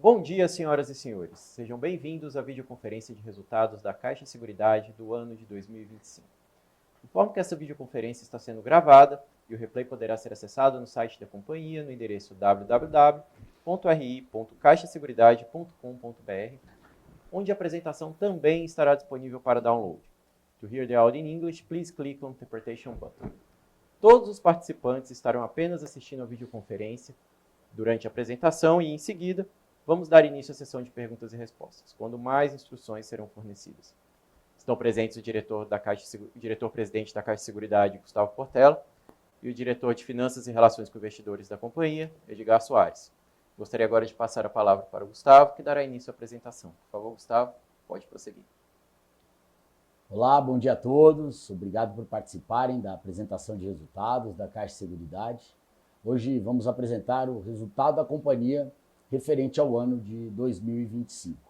Bom dia, senhoras e senhores. Sejam bem-vindos à videoconferência de resultados da Caixa Seguridade do ano de 2025. Informo que essa videoconferência está sendo gravada e o replay poderá ser acessado no site da companhia no endereço www.ri.caixaseguridade.com.br, onde a apresentação também estará disponível para download. To hear the audio in English, please click on the interpretation button. Todos os participantes estarão apenas assistindo a videoconferência durante a apresentação e, em seguida, vamos dar início à sessão de perguntas e respostas, quando mais instruções serão fornecidas. Estão presentes o diretor-presidente da Caixa de Seguridade, Gustavo Portela, e o diretor de Finanças e Relações com Investidores da companhia, Edgar Soares. Gostaria agora de passar a palavra para o Gustavo, que dará início à apresentação. Por favor, Gustavo, pode prosseguir. Olá, bom dia a todos. Obrigado por participarem da apresentação de resultados da Caixa de Seguridade. Hoje vamos apresentar o resultado da companhia referente ao ano de 2025.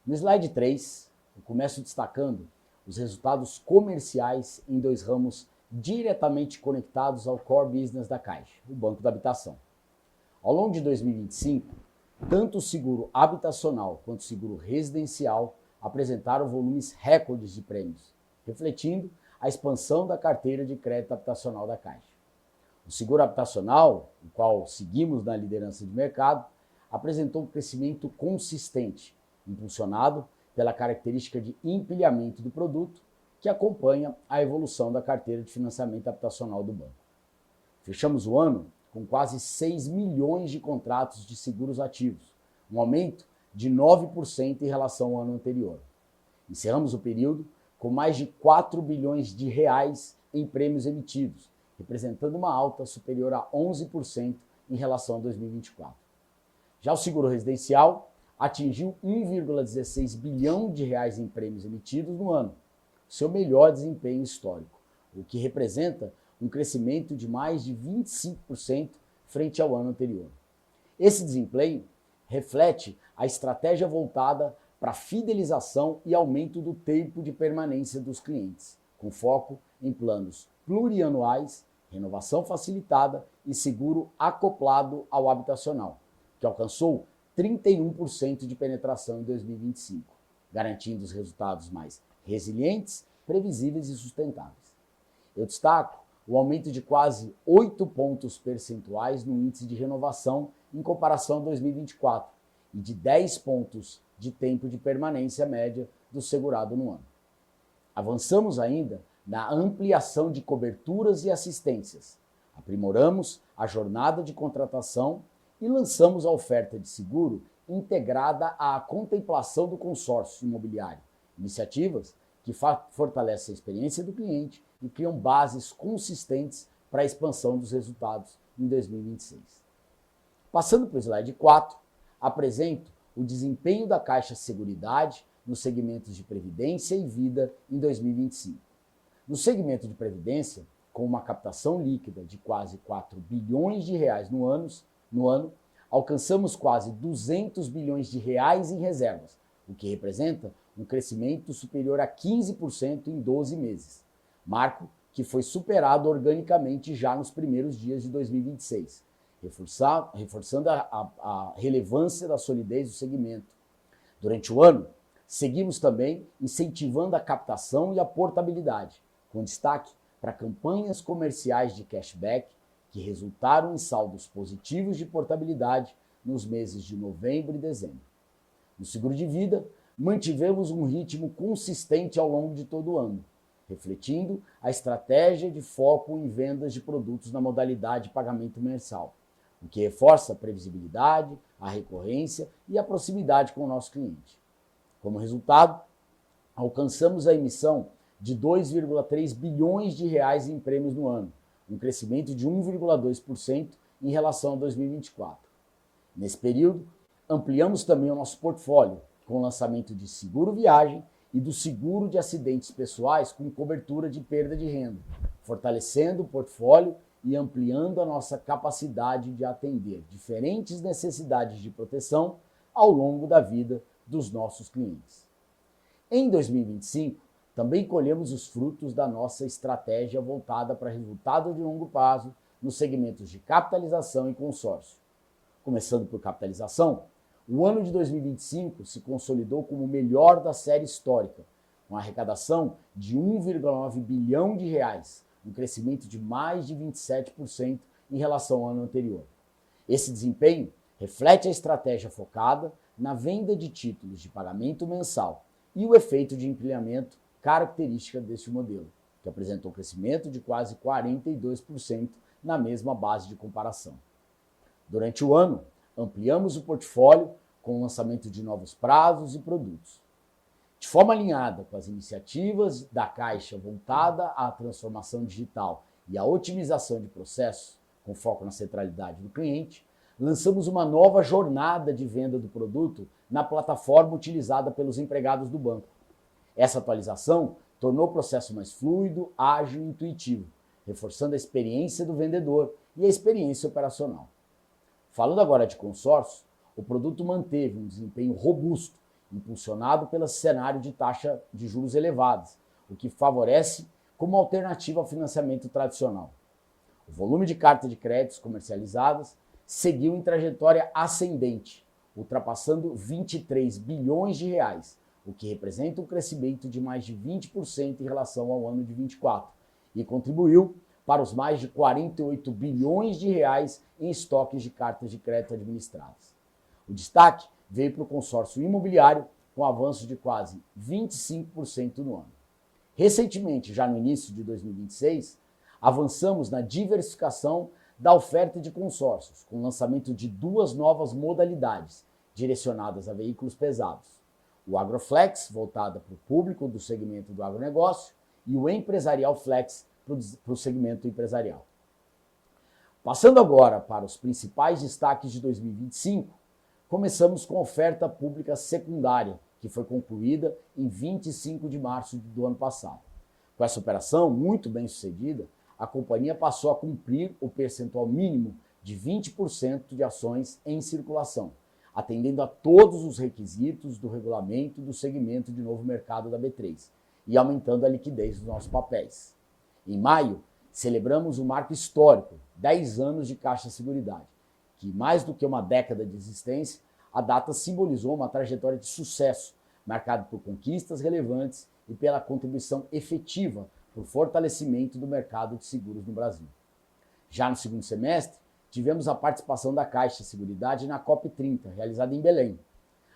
No slide 3, eu começo destacando os resultados comerciais em dois ramos diretamente conectados ao core business da Caixa, o Banco da Habitação. Ao longo de 2025, tanto o seguro habitacional quanto o seguro residencial apresentaram volumes recordes de prêmios, refletindo a expansão da carteira de crédito habitacional da Caixa. O seguro habitacional, o qual seguimos na liderança de mercado, apresentou um crescimento consistente, impulsionado pela característica de empilhamento do produto, que acompanha a evolução da carteira de financiamento habitacional do banco. Fechamos o ano com quase 6 milhões de contratos de seguros ativos, um aumento de 9% em relação ao ano anterior. Encerramos o período com mais de 4 bilhões de reais em prêmios emitidos, representando uma alta superior a 11% em relação a 2024. Já o seguro residencial atingiu 1,16 bilhão de reais em prêmios emitidos no ano, seu melhor desempenho histórico, o que representa um crescimento de mais de 25% frente ao ano anterior. Esse desempenho reflete a estratégia voltada para a fidelização e aumento do tempo de permanência dos clientes, com foco em planos plurianuais, renovação facilitada e seguro acoplado ao habitacional, que alcançou 31% de penetração em 2025, garantindo os resultados mais resilientes, previsíveis e sustentáveis. Eu destaco o aumento de quase 8 pontos percentuais no índice de renovação em comparação a 2024 e de 10 pontos de tempo de permanência média do segurado no ano. Avançamos ainda na ampliação de coberturas e assistências, aprimoramos a jornada de contratação e lançamos a oferta de seguro integrada à contemplação do consórcio imobiliário, iniciativas que fortalecem a experiência do cliente e criam bases consistentes para a expansão dos resultados em 2026. Passando para o slide 4, apresento o desempenho da Caixa Seguridade nos segmentos de Previdência e Vida em 2025. No segmento de Previdência, com uma captação líquida de quase 4 bilhões de reais no ano, alcançamos quase 200 bilhões de reais em reservas, o que representa um crescimento superior a 15% em 12 meses, marco que foi superado organicamente já nos primeiros dias de 2026, reforçando a relevância da solidez do segmento. Durante o ano, seguimos também incentivando a captação e a portabilidade, com destaque para campanhas comerciais de cashback que resultaram em saldos positivos de portabilidade nos meses de novembro e dezembro. No seguro de vida, mantivemos um ritmo consistente ao longo de todo o ano, refletindo a estratégia de foco em vendas de produtos na modalidade de pagamento mensal, o que reforça a previsibilidade, a recorrência e a proximidade com o nosso cliente. Como resultado, alcançamos a emissão de 2,3 bilhões de reais em prêmios no ano, um crescimento de 1,2% em relação a 2024. Nesse período, ampliamos também o nosso portfólio, com o lançamento de seguro viagem e do seguro de acidentes pessoais com cobertura de perda de renda, fortalecendo o portfólio e ampliando a nossa capacidade de atender diferentes necessidades de proteção ao longo da vida dos nossos clientes. Em 2025, também colhemos os frutos da nossa estratégia voltada para resultado de longo prazo nos segmentos de capitalização e consórcio. Começando por capitalização, O ano de 2025 se consolidou como o melhor da série histórica, com arrecadação de 1,9 bilhão de reais, um crescimento de mais de 27% em relação ao ano anterior. Esse desempenho reflete a estratégia focada na venda de títulos de pagamento mensal e o efeito de empilhamento característica deste modelo, que apresentou crescimento de quase 42% na mesma base de comparação. Durante o ano, ampliamos o portfólio com o lançamento de novos prazos e produtos. De forma alinhada com as iniciativas da Caixa voltada à transformação digital e à otimização de processos, com foco na centralidade do cliente, lançamos uma nova jornada de venda do produto na plataforma utilizada pelos empregados do banco. Essa atualização tornou o processo mais fluido, ágil e intuitivo, reforçando a experiência do vendedor e a experiência operacional. Falando agora de consórcio, o produto manteve um desempenho robusto, impulsionado pelo cenário de taxa de juros elevadas, o que favorece como alternativa ao financiamento tradicional. O volume de cartas de créditos comercializadas seguiu em trajetória ascendente, ultrapassando 23 bilhões de reais, o que representa um crescimento de mais de 20% em relação ao ano de 24, e contribuiu para os mais de 48 bilhões de reais em estoques de cartas de crédito administradas. O destaque veio para o consórcio imobiliário, com avanço de quase 25% no ano. Recentemente, já no início de 2026, avançamos na diversificação da oferta de consórcios, com o lançamento de 2 novas modalidades direcionadas a veículos pesados. O AgroFlex, voltada para o público do segmento do agronegócio, e o Empresarial Flex, para o segmento empresarial. Passando agora para os principais destaques de 2025, começamos com a oferta pública secundária, que foi concluída em 25 de março do ano passado. Com essa operação muito bem sucedida, a companhia passou a cumprir o percentual mínimo de 20% de ações em circulação, atendendo a todos os requisitos do regulamento do segmento de novo mercado da B3 e aumentando a liquidez dos nossos papéis. Em maio, celebramos um marco histórico, 10 anos de Caixa Seguridade, que mais do que uma década de existência, a data simbolizou uma trajetória de sucesso, marcada por conquistas relevantes e pela contribuição efetiva para o fortalecimento do mercado de seguros no Brasil. Já no segundo semestre, tivemos a participação da Caixa Seguridade na COP30, realizada em Belém.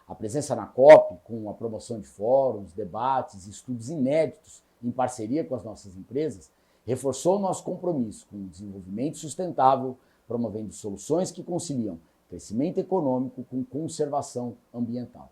A presença na COP, com a promoção de fóruns, debates e estudos inéditos em parceria com as nossas empresas, reforçou o nosso compromisso com o desenvolvimento sustentável, promovendo soluções que conciliam crescimento econômico com conservação ambiental.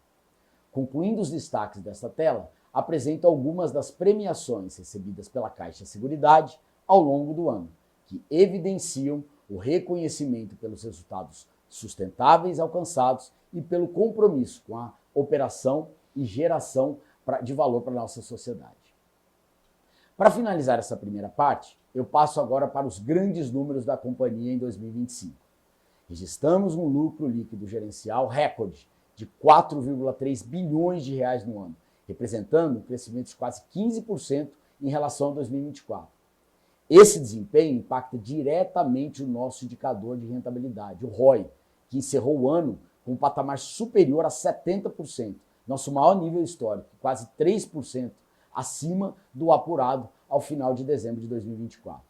Concluindo os destaques desta tela, apresento algumas das premiações recebidas pela Caixa Seguridade ao longo do ano, que evidenciam o reconhecimento pelos resultados sustentáveis alcançados e pelo compromisso com a operação e geração de valor para a nossa sociedade. Para finalizar essa primeira parte, eu passo agora para os grandes números da companhia em 2025. Registramos um lucro líquido gerencial recorde de 4,3 bilhões de reais no ano, representando um crescimento de quase 15% em relação a 2024. Esse desempenho impacta diretamente o nosso indicador de rentabilidade, o ROI, que encerrou o ano com um patamar superior a 70%, nosso maior nível histórico, quase 3% acima do apurado ao final de dezembro de 2024.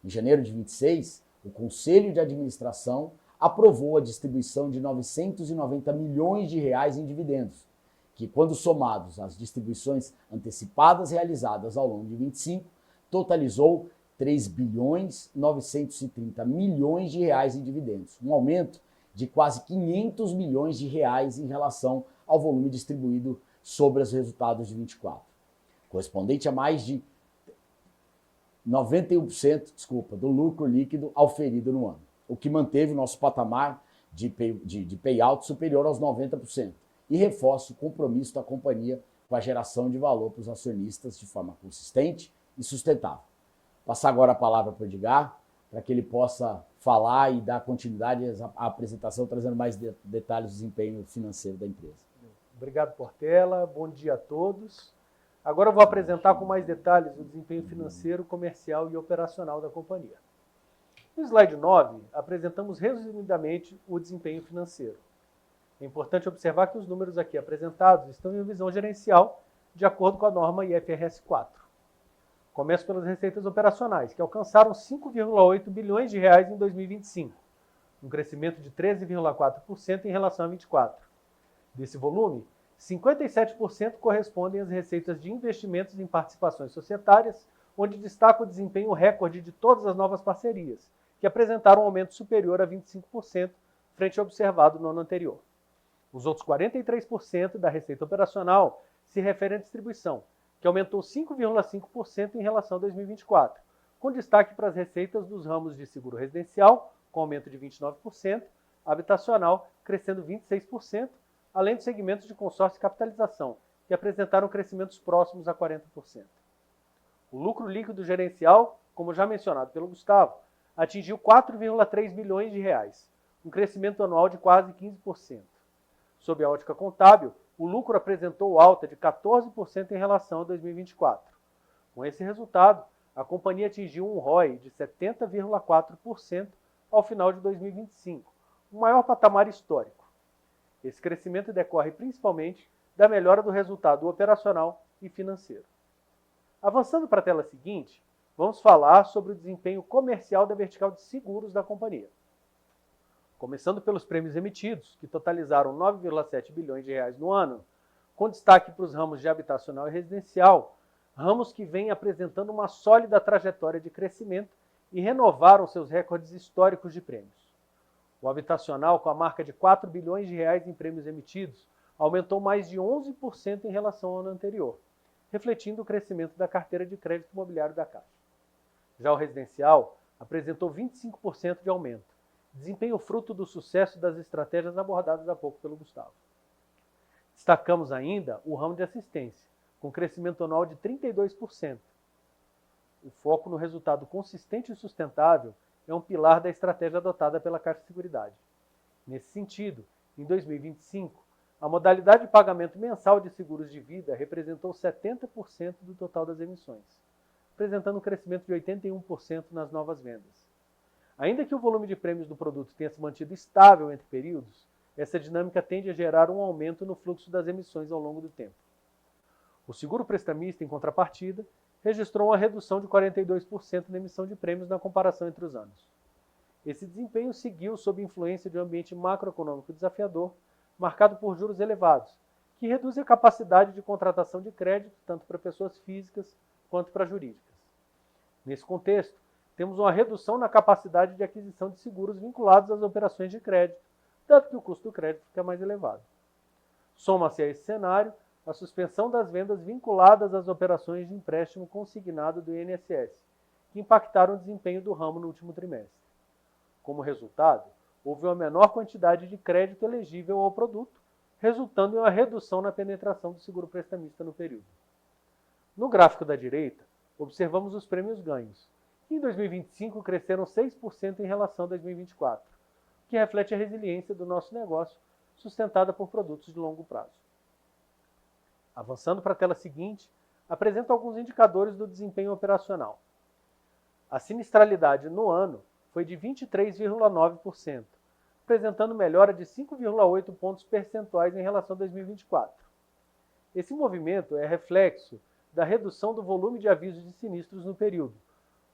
Em janeiro de 2026, o Conselho de Administração aprovou a distribuição de 990 milhões de reais em dividendos, que, quando somados às distribuições antecipadas realizadas ao longo de 2025, totalizou 3 bilhões 930 milhões de reais em dividendos, um aumento de quase 500 milhões de reais em relação ao volume distribuído sobre os resultados de 24, correspondente a mais de 91% do lucro líquido auferido no ano, o que manteve o nosso patamar de payout superior aos 90% e reforça o compromisso da companhia com a geração de valor para os acionistas de forma consistente e sustentável. Passar agora a palavra para o Edgar, para que ele possa falar e dar continuidade à apresentação, trazendo mais detalhes do desempenho financeiro da empresa. Obrigado, Portela. Bom dia a todos. Agora eu vou apresentar com mais detalhes o desempenho financeiro, comercial e operacional da companhia. No slide 9, apresentamos resumidamente o desempenho financeiro. É importante observar que os números aqui apresentados estão em visão gerencial, de acordo com a norma IFRS 4. Começo pelas receitas operacionais, que alcançaram 5,8 bilhões de reais em 2025, um crescimento de 13,4% em relação a 24. Desse volume, 57% correspondem às receitas de investimentos em participações societárias, onde destaca o desempenho recorde de todas as novas parcerias, que apresentaram um aumento superior a 25% frente ao observado no ano anterior. Os outros 43% da receita operacional se referem à distribuição, que aumentou 5,5% em relação a 2024, com destaque para as receitas dos ramos de seguro residencial, com aumento de 29%, habitacional, crescendo 26%, além dos segmentos de consórcio e capitalização, que apresentaram crescimentos próximos a 40%. O lucro líquido gerencial, como já mencionado pelo Gustavo, atingiu 4,3 bilhões de reais, um crescimento anual de quase 15%. Sob a ótica contábil, o lucro apresentou alta de 14% em relação a 2024. Com esse resultado, a companhia atingiu um ROI de 70,4% ao final de 2025, o maior patamar histórico. Esse crescimento decorre principalmente da melhora do resultado operacional e financeiro. Avançando para a tela seguinte, vamos falar sobre o desempenho comercial da vertical de seguros da companhia. Começando pelos prêmios emitidos, que totalizaram 9,7 bilhões de reais no ano, com destaque para os ramos de habitacional e residencial, ramos que vêm apresentando uma sólida trajetória de crescimento e renovaram seus recordes históricos de prêmios. O habitacional, com a marca de 4 bilhões de reais em prêmios emitidos, aumentou mais de 11% em relação ao ano anterior, refletindo o crescimento da carteira de crédito imobiliário da Caixa. Já o residencial apresentou 25% de aumento, desempenho fruto do sucesso das estratégias abordadas há pouco pelo Gustavo. Destacamos ainda o ramo de assistência, com crescimento anual de 32%. O foco no resultado consistente e sustentável é um pilar da estratégia adotada pela Caixa Seguridade. Nesse sentido, em 2025, a modalidade de pagamento mensal de seguros de vida representou 70% do total das emissões, apresentando um crescimento de 81% nas novas vendas. Ainda que o volume de prêmios do produto tenha se mantido estável entre períodos, essa dinâmica tende a gerar um aumento no fluxo das emissões ao longo do tempo. O seguro prestamista, em contrapartida, registrou uma redução de 42% na emissão de prêmios na comparação entre os anos. Esse desempenho seguiu sob influência de um ambiente macroeconômico desafiador, marcado por juros elevados, que reduz a capacidade de contratação de crédito tanto para pessoas físicas quanto para jurídicas. Nesse contexto, temos uma redução na capacidade de aquisição de seguros vinculados às operações de crédito, dado que o custo do crédito fica mais elevado. Soma-se a esse cenário a suspensão das vendas vinculadas às operações de empréstimo consignado do INSS, que impactaram o desempenho do ramo no último trimestre. Como resultado, houve uma menor quantidade de crédito elegível ao produto, resultando em uma redução na penetração do seguro prestamista no período. No gráfico da direita, observamos os prêmios ganhos, que em 2025 cresceram 6% em relação a 2024, o que reflete a resiliência do nosso negócio, sustentada por produtos de longo prazo. Avançando para a tela seguinte, apresento alguns indicadores do desempenho operacional. A sinistralidade no ano foi de 23,9%, apresentando melhora de 5,8 pontos percentuais em relação a 2024. Esse movimento é reflexo da redução do volume de avisos de sinistros no período,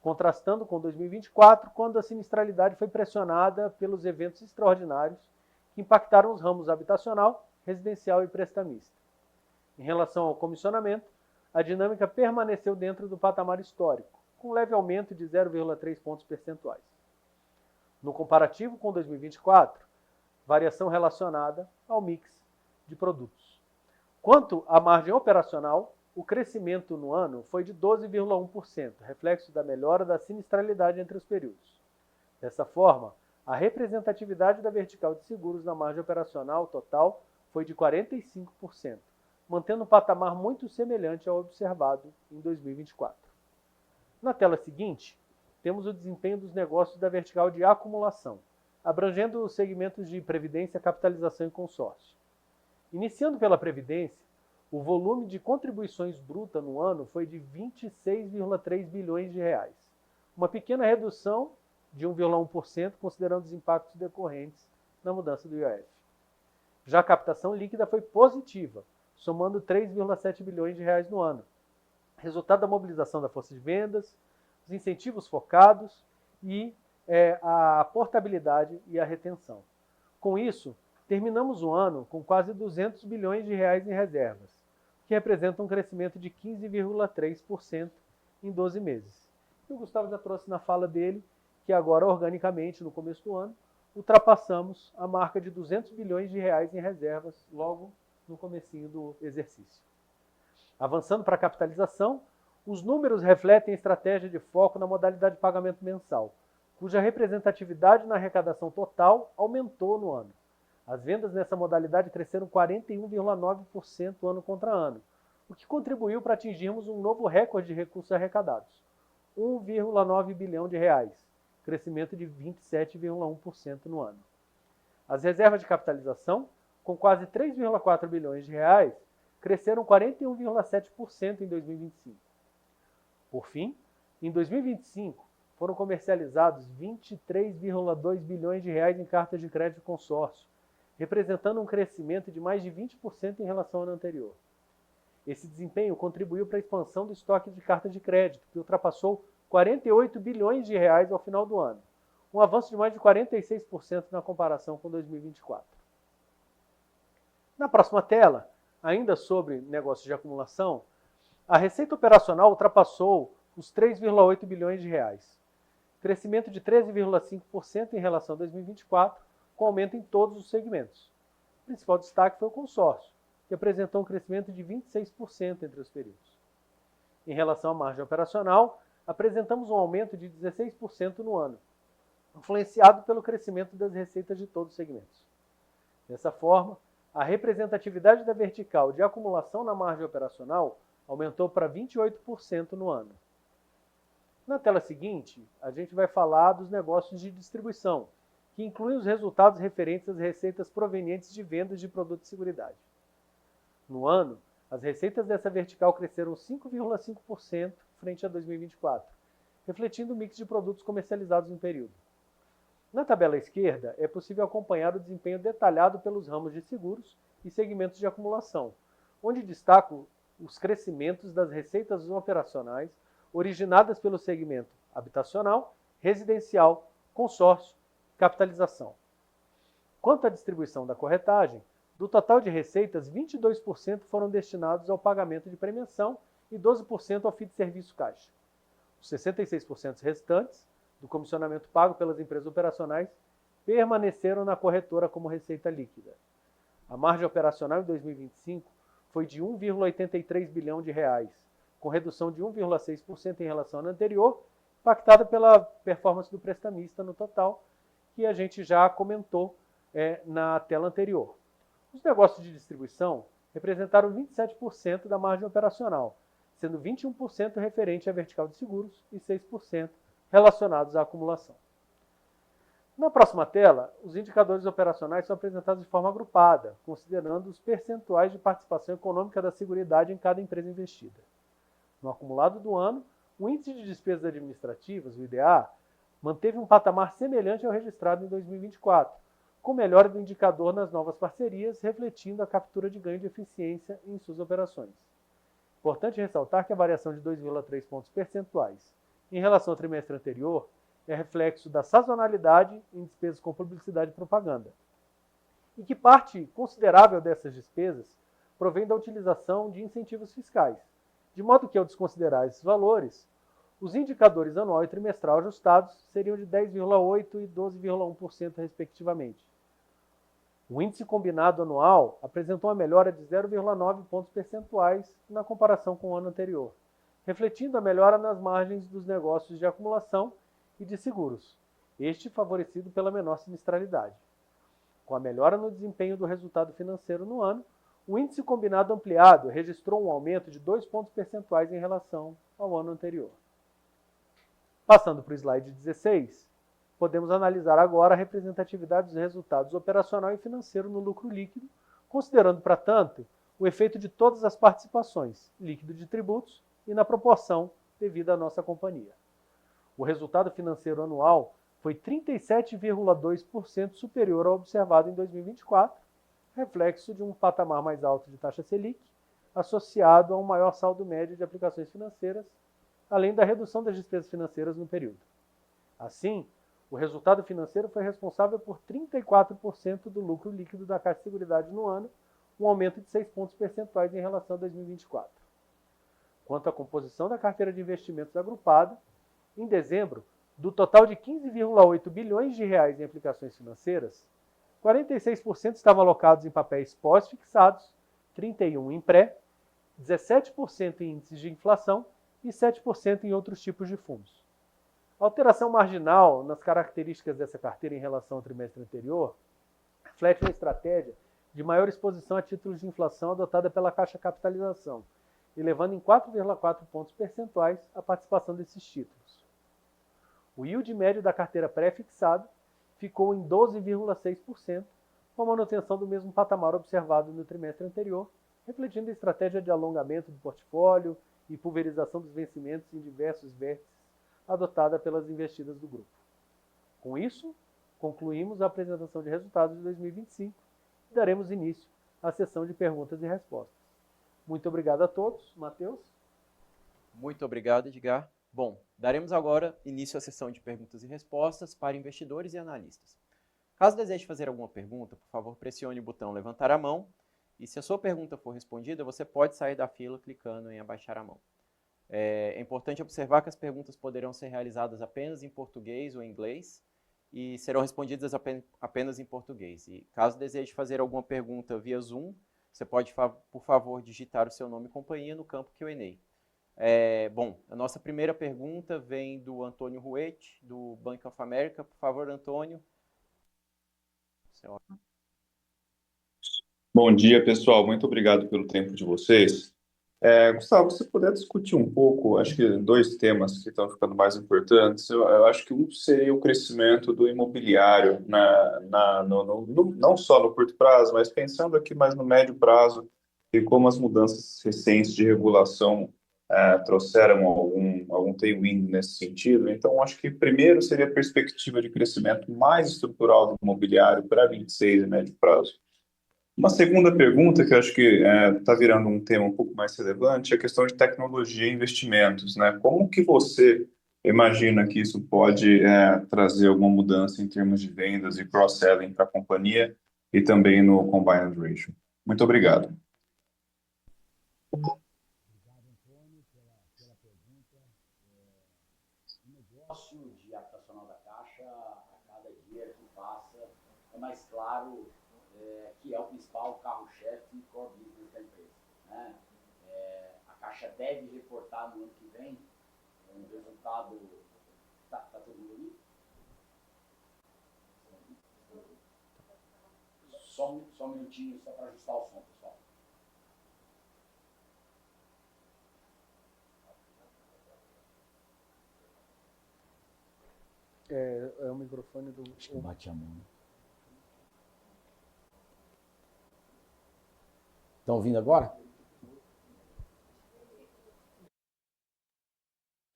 contrastando com 2024, quando a sinistralidade foi pressionada pelos eventos extraordinários que impactaram os ramos habitacional, residencial e prestamista. Em relação ao comissionamento, a dinâmica permaneceu dentro do patamar histórico, com leve aumento de 0,3 pontos percentuais. No comparativo com 2024, variação relacionada ao mix de produtos. Quanto à margem operacional, o crescimento no ano foi de 12,1%, reflexo da melhora da sinistralidade entre os períodos. Dessa forma, a representatividade da vertical de seguros na margem operacional total foi de 45%, mantendo um patamar muito semelhante ao observado em 2024. Na tela seguinte, temos o desempenho dos negócios da vertical de acumulação, abrangendo os segmentos de previdência, capitalização e consórcio. Iniciando pela previdência, o volume de contribuições bruta no ano foi de 26,3 bilhões de reais, uma pequena redução de 1,1%, considerando os impactos decorrentes na mudança do IOF. Já a captação líquida foi positiva, somando 3,7 bilhões de reais no ano. Resultado da mobilização da força de vendas, os incentivos focados e a portabilidade e a retenção. Com isso, terminamos o ano com quase 200 bilhões de reais em reservas, que representa um crescimento de 15,3% em 12 meses. E o Gustavo já trouxe na fala dele que agora, organicamente, no começo do ano, ultrapassamos a marca de 200 bilhões de reais em reservas logo no comecinho do exercício. Avançando para a capitalização, os números refletem a estratégia de foco na modalidade de pagamento mensal, cuja representatividade na arrecadação total aumentou no ano. As vendas nessa modalidade cresceram 41,9% ano contra ano, o que contribuiu para atingirmos um novo recorde de recursos arrecadados, 1,9 bilhão de reais, crescimento de 27,1% no ano. As reservas de capitalização, com quase 3,4 bilhões de reais, cresceram 41,7% em 2025. Por fim, em 2025, foram comercializados 23,2 bilhões de reais em cartas de crédito consórcio, representando um crescimento de mais de 20% em relação ao ano anterior. Esse desempenho contribuiu para a expansão do estoque de cartas de crédito, que ultrapassou 48 bilhões de reais ao final do ano, um avanço de mais de 46% na comparação com 2024. Na próxima tela, ainda sobre negócios de acumulação, a receita operacional ultrapassou os 3,8 bilhões de reais, crescimento de 13,5% em relação a 2024, com aumento em todos os segmentos. O principal destaque foi o consórcio, que apresentou um crescimento de 26% entre os períodos. Em relação à margem operacional, apresentamos um aumento de 16% no ano, influenciado pelo crescimento das receitas de todos os segmentos. Dessa forma, a representatividade da vertical de acumulação na margem operacional aumentou para 28% no ano. Na tela seguinte, a gente vai falar dos negócios de distribuição, que incluem os resultados referentes às receitas provenientes de vendas de produtos de seguridade. No ano, as receitas dessa vertical cresceram 5,5% frente a 2024, refletindo o mix de produtos comercializados no período. Na tabela à esquerda, é possível acompanhar o desempenho detalhado pelos ramos de seguros e segmentos de acumulação, onde destaco os crescimentos das receitas operacionais originadas pelo segmento habitacional, residencial, consórcio, capitalização. Quanto à distribuição da corretagem, do total de receitas, 22% foram destinados ao pagamento de premiação e 12% ao FII de serviço caixa. Os 66% restantes, do comissionamento pago pelas empresas operacionais, permaneceram na corretora como receita líquida. A margem operacional em 2025 foi de 1,83 bilhão de reais, com redução de 1,6% em relação ao ano anterior, impactada pela performance do prestamista no total, que a gente já comentou na tela anterior. Os negócios de distribuição representaram 27% da margem operacional, sendo 21% referente à vertical de seguros e 6% relacionados à acumulação. Na próxima tela, os indicadores operacionais são apresentados de forma agrupada, considerando os percentuais de participação econômica da Seguridade em cada empresa investida. No acumulado do ano, o índice de despesas administrativas, o IDA, manteve um patamar semelhante ao registrado em 2024, com melhora do indicador nas novas parcerias, refletindo a captura de ganho de eficiência em suas operações. Importante ressaltar que a variação de 2,3 pontos percentuais em relação ao trimestre anterior é reflexo da sazonalidade em despesas com publicidade e propaganda, e que parte considerável dessas despesas provém da utilização de incentivos fiscais, de modo que, ao desconsiderar esses valores, os indicadores anual e trimestral ajustados seriam de 10,8% e 12,1%, respectivamente. O índice combinado anual apresentou uma melhora de 0,9 pontos percentuais na comparação com o ano anterior, refletindo a melhora nas margens dos negócios de acumulação e de seguros, este favorecido pela menor sinistralidade. Com a melhora no desempenho do resultado financeiro no ano, o índice combinado ampliado registrou um aumento de 2 pontos percentuais em relação ao ano anterior. Passando para o slide 16, podemos analisar agora a representatividade dos resultados operacional e financeiro no lucro líquido, considerando, para tanto, o efeito de todas as participações, líquido de tributos e na proporção devida à nossa companhia. O resultado financeiro anual foi 37,2% superior ao observado em 2024, reflexo de um patamar mais alto de taxa Selic, associado a um maior saldo médio de aplicações financeiras, além da redução das despesas financeiras no período. Assim, o resultado financeiro foi responsável por 34% do lucro líquido da Caixa de Seguridade no ano, um aumento de 6 pontos percentuais em relação a 2024. Quanto à composição da carteira de investimentos agrupada, em dezembro, do total de 15,8 bilhões de reais em aplicações financeiras, 46% estavam alocados em papéis pós-fixados, 31% em pré, 17% em índices de inflação e 7% em outros tipos de fundos. A alteração marginal nas características dessa carteira em relação ao trimestre anterior reflete uma estratégia de maior exposição a títulos de inflação adotada pela Caixa Capitalização, elevando em 4,4 pontos percentuais a participação desses títulos. O yield médio da carteira pré-fixada ficou em 12,6%, com a manutenção do mesmo patamar observado no trimestre anterior, refletindo a estratégia de alongamento do portfólio e pulverização dos vencimentos em diversos vértices adotada pelas investidas do grupo. Com isso, concluímos a apresentação de resultados de 2025 e daremos início à sessão de perguntas e respostas. Muito obrigado a todos. Matheus? Muito obrigado, Edgar. Bom, daremos agora início à sessão de perguntas e respostas para investidores e analistas. Caso deseje fazer alguma pergunta, por favor, pressione o botão levantar a mão e se a sua pergunta for respondida, você pode sair da fila clicando em abaixar a mão. É importante observar que as perguntas poderão ser realizadas apenas em português ou em inglês e serão respondidas apenas em português. E caso deseje fazer alguma pergunta via Zoom, você pode, por favor, digitar o seu nome e companhia no campo Q&A. Bom, a nossa primeira pergunta vem do Antônio Ruete, do Bank of America. Por favor, Antônio. Bom dia, pessoal. Muito obrigado pelo tempo de vocês. Gustavo, se puder discutir um pouco, acho que dois temas que estão ficando mais importantes. Eu acho que um seria o crescimento do imobiliário, não só no curto prazo, mas pensando aqui mais no médio prazo, e como as mudanças recentes de regulação trouxeram algum tailwind nesse sentido. Então, acho que primeiro seria a perspectiva de crescimento mais estrutural do imobiliário para 26 e médio prazo. Uma segunda pergunta que eu acho que está virando um tema um pouco mais relevante é a questão de tecnologia e investimentos, né? Como que você imagina que isso pode trazer alguma mudança em termos de vendas e cross-selling para a companhia e também no combined ratio? Muito obrigado. Obrigado, Antônio, pela pergunta. O negócio de habitacional da Caixa, a cada dia que passa, é mais claro que é o principal carro-chefe e core business da empresa, né? A Caixa deve reportar no ano que vem um resultado... Tá todo mundo ali? Só um minutinho, só para ajustar o som, pessoal. É o microfone do... Acho que bate a mão. Estão ouvindo agora?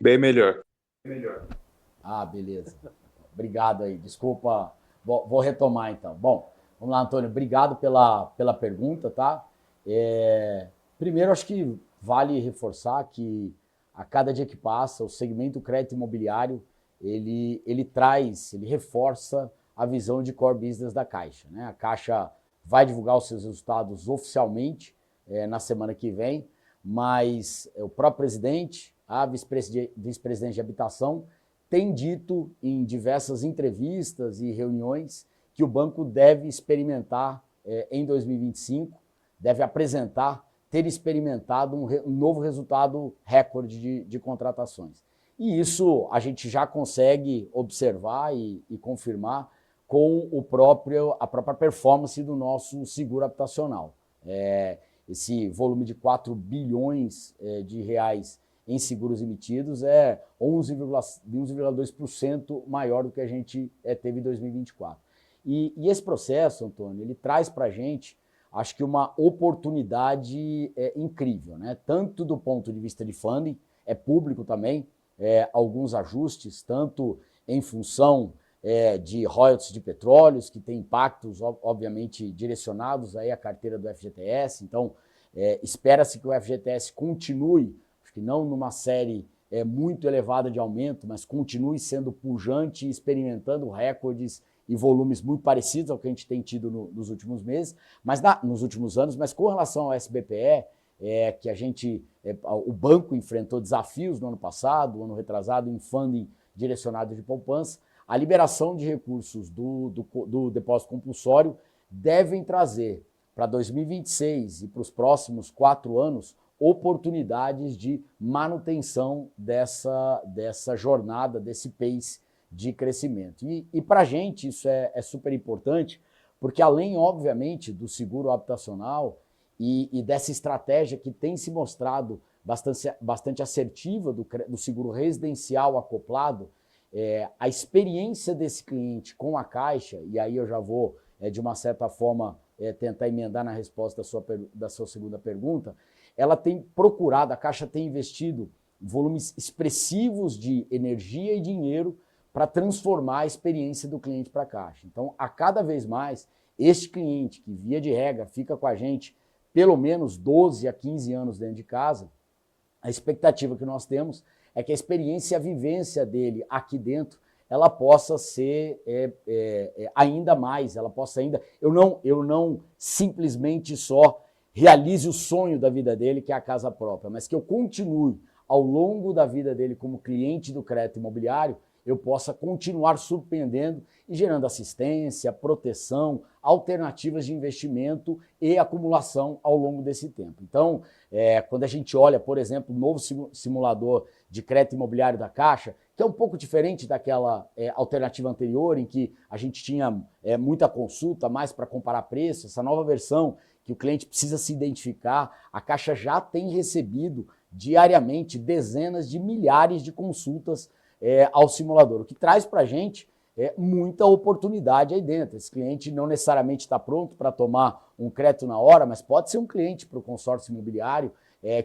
Bem melhor. Ah, beleza. Obrigado aí. Desculpa. Vou retomar então. Bom, vamos lá, Antônio. Obrigado pela pergunta, tá? Primeiro, acho que vale reforçar que a cada dia que passa, o segmento crédito imobiliário, ele reforça a visão de core business da Caixa, né? A Caixa vai divulgar os seus resultados oficialmente na semana que vem, mas o próprio presidente, a vice-presidente de habitação, tem dito em diversas entrevistas e reuniões que o banco deve experimentar em 2025, deve ter experimentado um novo resultado recorde de contratações. E isso a gente já consegue observar e confirmar com a própria performance do nosso seguro habitacional. Esse volume de 4 bilhões de reais em seguros emitidos é 11,2% maior do que a gente teve em 2024. E esse processo, Antônio, ele traz para a gente, acho que uma oportunidade incrível, né? Tanto do ponto de vista de funding, é público também, alguns ajustes, tanto em função de royalties de petróleos, que tem impactos, obviamente, direcionados aí à carteira do FGTS. Então, espera-se que o FGTS continue, acho que não numa série muito elevada de aumento, mas continue sendo pujante e experimentando recordes e volumes muito parecidos ao que a gente tem tido nos últimos meses, nos últimos anos. Mas com relação ao SBPE, que o banco enfrentou desafios no ano passado, no ano retrasado, em funding direcionado de poupança, a liberação de recursos do depósito compulsório devem trazer para 2026 e para os próximos 4 anos oportunidades de manutenção dessa jornada, desse pace de crescimento. E para a gente isso é super importante, porque além, obviamente, do seguro habitacional e dessa estratégia que tem se mostrado bastante assertiva do seguro residencial acoplado, a experiência desse cliente com a Caixa, e aí eu já vou, de uma certa forma, tentar emendar na resposta da sua segunda pergunta, ela tem procurado, a Caixa tem investido volumes expressivos de energia e dinheiro para transformar a experiência do cliente para a Caixa. Então, a cada vez mais, este cliente que, via de regra, fica com a gente pelo menos 12 a 15 anos dentro de casa, a expectativa que nós temos é que a experiência e a vivência dele aqui dentro, ela possa ser ainda mais, ela possa ainda... Eu não simplesmente só realize o sonho da vida dele, que é a casa própria, mas que eu continue ao longo da vida dele como cliente do crédito imobiliário, eu possa continuar surpreendendo e gerando assistência, proteção, alternativas de investimento e acumulação ao longo desse tempo. Então, quando a gente olha, por exemplo, o novo simulador de crédito imobiliário da Caixa, que é um pouco diferente daquela alternativa anterior, em que a gente tinha muita consulta, mais para comparar preço, essa nova versão que o cliente precisa se identificar, a Caixa já tem recebido diariamente dezenas de milhares de consultas ao simulador, o que traz para a gente muita oportunidade aí dentro. Esse cliente não necessariamente está pronto para tomar um crédito na hora, mas pode ser um cliente para o consórcio imobiliário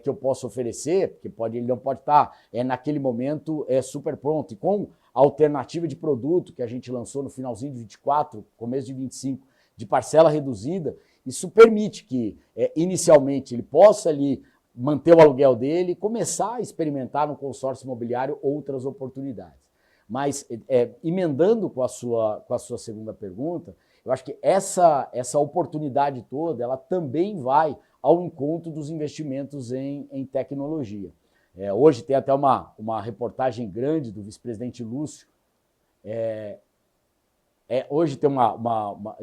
que eu posso oferecer, porque ele não pode estar naquele momento super pronto. E com a alternativa de produto que a gente lançou no finalzinho de 24, começo de 25, de parcela reduzida, isso permite que inicialmente ele possa ali manter o aluguel dele e começar a experimentar no consórcio imobiliário outras oportunidades. Mas, emendando com a sua segunda pergunta, eu acho que essa oportunidade toda, ela também vai ao encontro dos investimentos em tecnologia. Hoje tem até uma reportagem grande do vice-presidente Lúcio. Hoje tem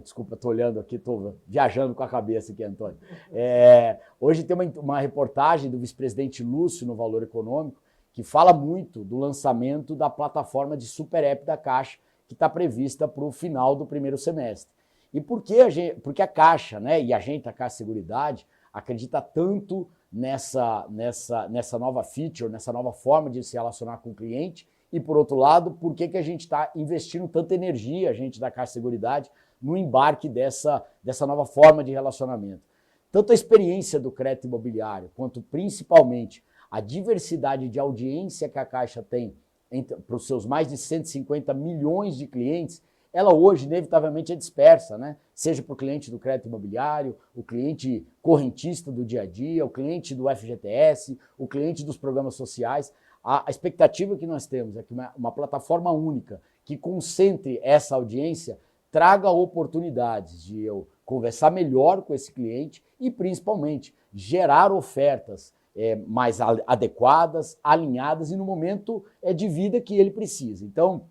desculpa, estou olhando aqui, estou viajando com a cabeça aqui, Antônio. Hoje tem uma reportagem do vice-presidente Lúcio no Valor Econômico, que fala muito do lançamento da plataforma de Super App da Caixa, que está prevista para o final do primeiro semestre. E porque a Caixa, né, e a gente, a Caixa Seguridade, acredita tanto nessa nova feature, nessa nova forma de se relacionar com o cliente, e, por outro lado, por que a gente está investindo tanta energia, a gente da Caixa Seguridade, no embarque dessa nova forma de relacionamento. Tanto a experiência do crédito imobiliário, quanto principalmente a diversidade de audiência que a Caixa tem para os seus mais de 150 milhões de clientes, ela hoje, inevitavelmente, é dispersa, né? Seja para o cliente do crédito imobiliário, o cliente correntista do dia a dia, o cliente do FGTS, o cliente dos programas sociais. A expectativa que nós temos é que uma plataforma única que concentre essa audiência traga oportunidades de eu conversar melhor com esse cliente e, principalmente, gerar ofertas mais adequadas, alinhadas e no momento de vida que ele precisa. Então,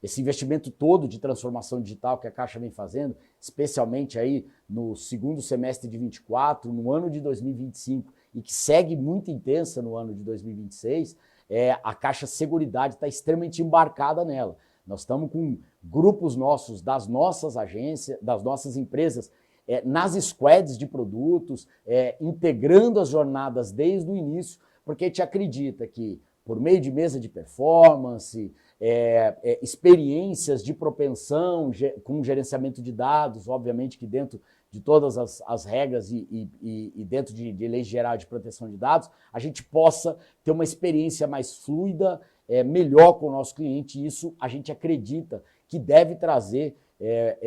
esse investimento todo de transformação digital que a Caixa vem fazendo, especialmente aí no segundo semestre de 24, no ano de 2025, e que segue muito intensa no ano de 2026, a Caixa Seguridade está extremamente embarcada nela. Nós estamos com grupos nossos, das nossas agências, das nossas empresas, nas squads de produtos, integrando as jornadas desde o início, porque a gente acredita que, por meio de mesa de performance, experiências de propensão, com gerenciamento de dados, obviamente que dentro de todas as regras e dentro de leis gerais de proteção de dados, a gente possa ter uma experiência mais fluida melhor com o nosso cliente, e isso a gente acredita que deve trazer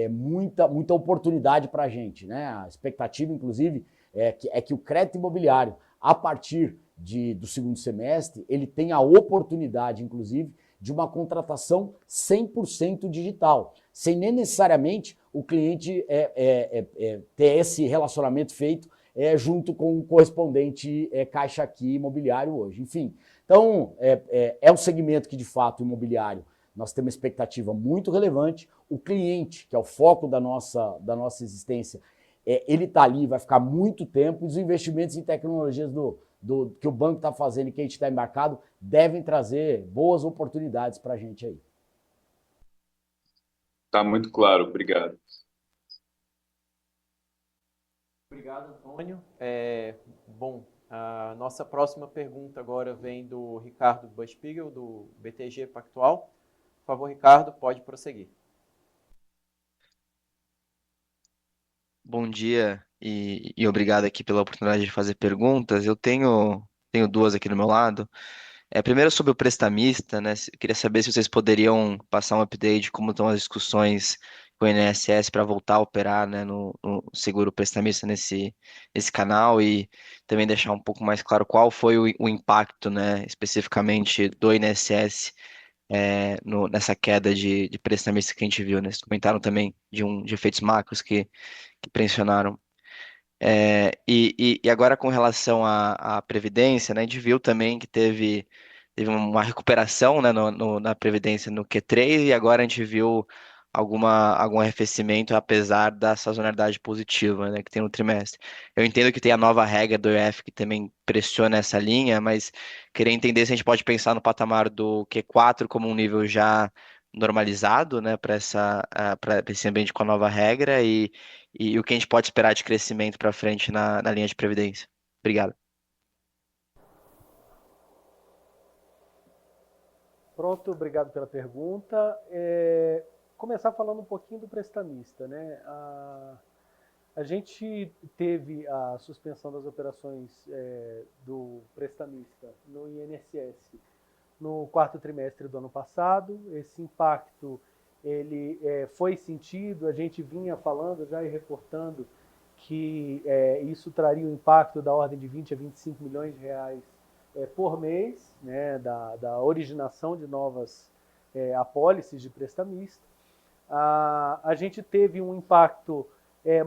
muita oportunidade para a gente, né? A expectativa, inclusive, é que o crédito imobiliário, a partir do segundo semestre, ele tem a oportunidade, inclusive, de uma contratação 100% digital, sem nem necessariamente o cliente ter esse relacionamento feito junto com o correspondente caixa aqui imobiliário hoje. Enfim, então é um segmento que, de fato, imobiliário, nós temos uma expectativa muito relevante. O cliente, que é o foco da nossa existência, ele está ali, vai ficar muito tempo, e os investimentos em tecnologias que o banco está fazendo e que a gente está embarcado devem trazer boas oportunidades para a gente aí. Tá muito claro, obrigado. Obrigado, Antônio. Bom, a nossa próxima pergunta agora vem do Ricardo Buchpigel, do BTG Pactual. Por favor, Ricardo, pode prosseguir. Bom dia e obrigado aqui pela oportunidade de fazer perguntas. Eu tenho duas aqui do meu lado. Primeiro sobre o prestamista, né? Queria saber se vocês poderiam passar um update de como estão as discussões com o INSS para voltar a operar, né, no seguro prestamista nesse canal, e também deixar um pouco mais claro qual foi o impacto, né, especificamente do INSS nessa queda de prestamista que a gente viu, né? Vocês comentaram também de efeitos macros que pressionaram. E agora com relação à Previdência, né, a gente viu também que teve uma recuperação, né, na Previdência no Q3, e agora a gente viu algum arrefecimento apesar da sazonalidade positiva, né, que tem no trimestre. Eu entendo que tem a nova regra do IOF que também pressiona essa linha, mas queria entender se a gente pode pensar no patamar do Q4 como um nível já normalizado, né, para esse ambiente com a nova regra, e o que a gente pode esperar de crescimento para frente na linha de previdência. Obrigado. Pronto, obrigado pela pergunta. Começar falando um pouquinho do prestamista, né? A gente teve a suspensão das operações do prestamista no INSS no quarto trimestre do ano passado. Esse impacto ele foi sentido, a gente vinha falando já e reportando que isso traria um impacto da ordem de 20 a 25 milhões de reais por mês, né, da originação de novas apólices de prestamista. A gente teve um impacto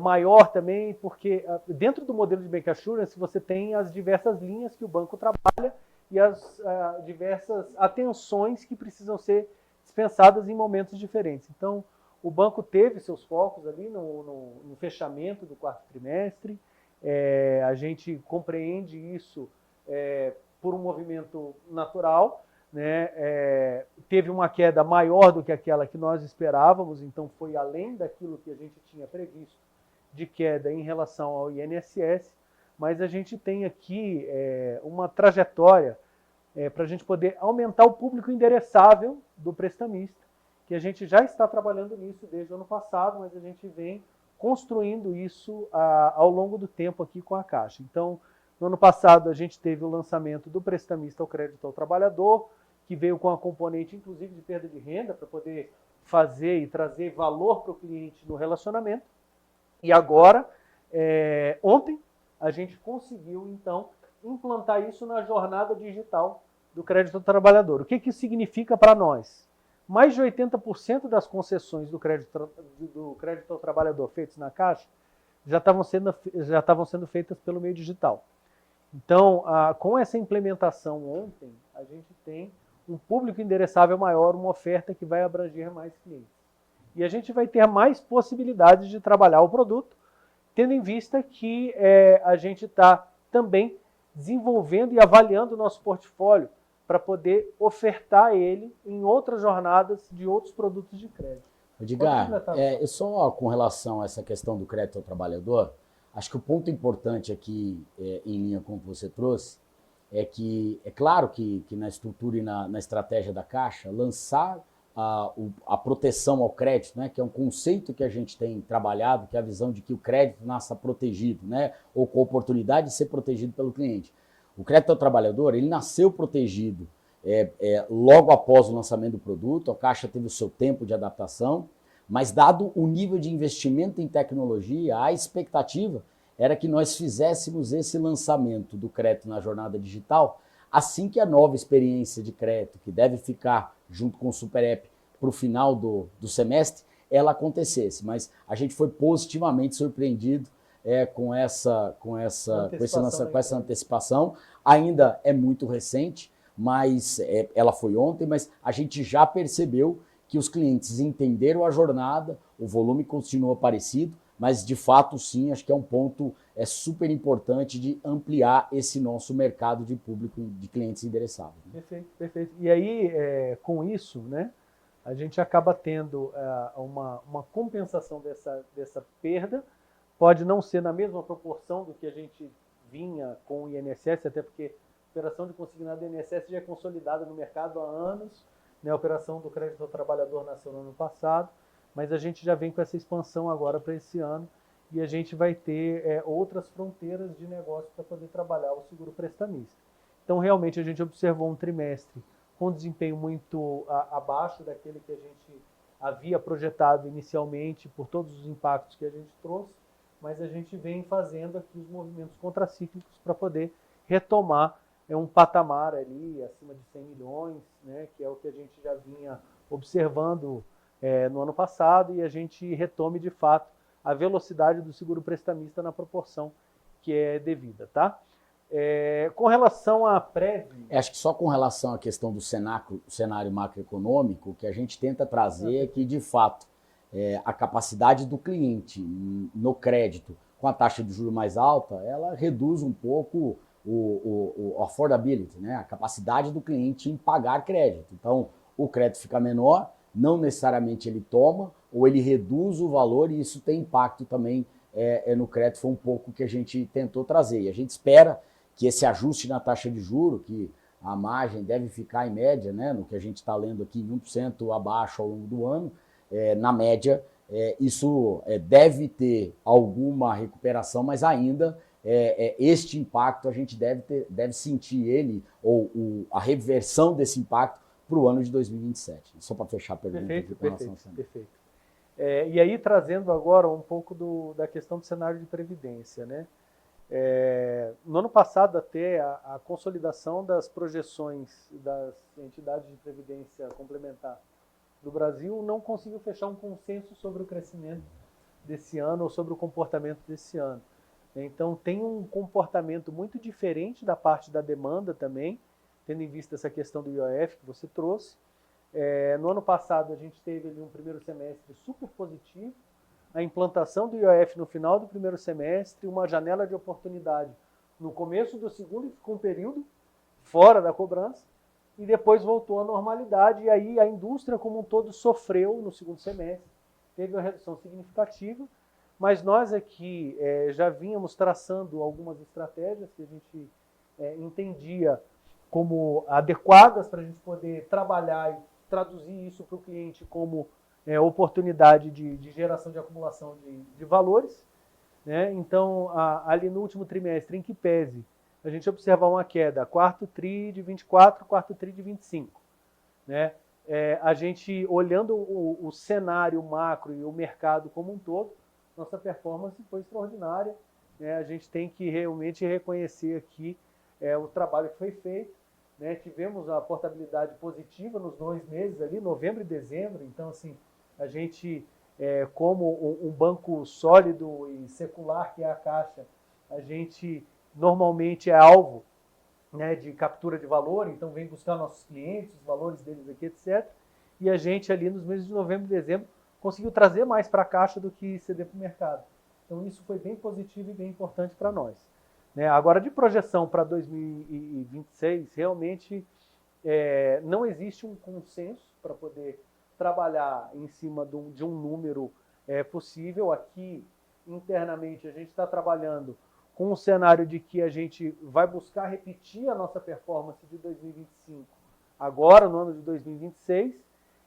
maior também, porque dentro do modelo de Bank Assurance você tem as diversas linhas que o banco trabalha e as diversas atenções que precisam ser dispensadas em momentos diferentes. Então, o banco teve seus focos ali no fechamento do quarto trimestre. A gente compreende isso por um movimento natural, né? Teve uma queda maior do que aquela que nós esperávamos, então foi além daquilo que a gente tinha previsto de queda em relação ao INSS, mas a gente tem aqui uma trajetória para a gente poder aumentar o público endereçável do prestamista, que a gente já está trabalhando nisso desde o ano passado, mas a gente vem construindo isso ao longo do tempo aqui com a Caixa. Então, no ano passado, a gente teve o lançamento do prestamista ao crédito ao trabalhador, que veio com a componente, inclusive, de perda de renda, para poder fazer e trazer valor para o cliente no relacionamento. E agora, ontem, a gente conseguiu, então, implantar isso na jornada digital do crédito ao trabalhador. O que isso significa para nós? Mais de 80% das concessões do crédito ao trabalhador feitas na Caixa já estavam sendo feitas pelo meio digital. Então, com essa implementação ontem, a gente tem um público endereçável maior, uma oferta que vai abranger mais clientes. E a gente vai ter mais possibilidades de trabalhar o produto, tendo em vista que a gente está também desenvolvendo e avaliando o nosso portfólio para poder ofertar ele em outras jornadas de outros produtos de crédito. Edgar, só com relação a essa questão do crédito ao trabalhador, acho que o ponto importante aqui, em linha com o que você trouxe, é que é claro que na estrutura e na estratégia da Caixa, lançar a proteção ao crédito, né, que é um conceito que a gente tem trabalhado, que é a visão de que o crédito nasça protegido, né, ou com a oportunidade de ser protegido pelo cliente. O crédito ao trabalhador, ele nasceu protegido logo após o lançamento do produto, a Caixa teve o seu tempo de adaptação, mas dado o nível de investimento em tecnologia, a expectativa era que nós fizéssemos esse lançamento do crédito na jornada digital assim que a nova experiência de crédito, que deve ficar junto com o Super App para o final do semestre, ela acontecesse. Mas a gente foi positivamente surpreendido com essa antecipação. Ainda é muito recente, mas ela foi ontem, mas a gente já percebeu que os clientes entenderam a jornada, o volume continua parecido, mas de fato sim, acho que é um ponto super importante de ampliar esse nosso mercado de público de clientes endereçados. Perfeito, perfeito. E aí, com isso, né, a gente acaba tendo uma compensação dessa perda, pode não ser na mesma proporção do que a gente vinha com o INSS, até porque a operação de consignado do INSS já é consolidada no mercado há anos, né, a operação do crédito ao trabalhador nasceu no ano passado, mas a gente já vem com essa expansão agora para esse ano e a gente vai ter outras fronteiras de negócio para poder trabalhar o seguro prestamista. Então, realmente, a gente observou um trimestre com desempenho muito abaixo daquele que a gente havia projetado inicialmente por todos os impactos que a gente trouxe, mas a gente vem fazendo aqui os movimentos contracíclicos para poder retomar um patamar ali acima de 100 milhões, né, que é o que a gente já vinha observando no ano passado, e a gente retome de fato a velocidade do seguro prestamista na proporção que é devida, tá? Com relação à Prev... Acho que só com relação à questão do cenário macroeconômico, que a gente tenta trazer é que, de fato, a capacidade do cliente no crédito com a taxa de juros mais alta, ela reduz um pouco o affordability, né? A capacidade do cliente em pagar crédito. Então, o crédito fica menor, não necessariamente ele toma, ou ele reduz o valor, e isso tem impacto também no crédito. Foi um pouco que a gente tentou trazer. E a gente espera que esse ajuste na taxa de juros, que a margem deve ficar em média, né, no que a gente está lendo aqui, 1% abaixo ao longo do ano, na média, isso deve ter alguma recuperação, mas ainda este impacto a gente deve sentir ele, ou a reversão desse impacto para o ano de 2027. Só para fechar a pergunta. Perfeito. E aí, trazendo agora um pouco da questão do cenário de previdência, né? No ano passado, até a consolidação das projeções das entidades de previdência complementar do Brasil não conseguiu fechar um consenso sobre o crescimento desse ano ou sobre o comportamento desse ano. Então, tem um comportamento muito diferente da parte da demanda também, tendo em vista essa questão do IOF que você trouxe. No ano passado, a gente teve ali um primeiro semestre super positivo, a implantação do IOF no final do primeiro semestre, uma janela de oportunidade no começo do segundo, e ficou um período fora da cobrança, e depois voltou à normalidade, e aí a indústria como um todo sofreu no segundo semestre, teve uma redução significativa, mas nós aqui já vínhamos traçando algumas estratégias que a gente entendia como adequadas para a gente poder trabalhar e traduzir isso para o cliente como oportunidade de geração de acumulação de valores, né? Então, ali no último trimestre, em que pese a gente observar uma queda, quarto TRI de 24, quarto TRI de 25, né? A gente, olhando o cenário macro e o mercado como um todo, nossa performance foi extraordinária, né? A gente tem que realmente reconhecer aqui o trabalho que foi feito, né? Tivemos a portabilidade positiva nos 2 meses ali, novembro e dezembro. Então, assim, a gente, como um banco sólido e secular que é a Caixa, a gente normalmente é alvo, né, de captura de valor, então vem buscar nossos clientes, os valores deles aqui, etc. E a gente ali nos meses de novembro e dezembro conseguiu trazer mais para a Caixa do que ceder para o mercado. Então isso foi bem positivo e bem importante para nós. Agora, de projeção para 2026, realmente não existe um consenso para poder trabalhar em cima de um número possível. Aqui, internamente, a gente está trabalhando com um cenário de que a gente vai buscar repetir a nossa performance de 2025 agora, no ano de 2026,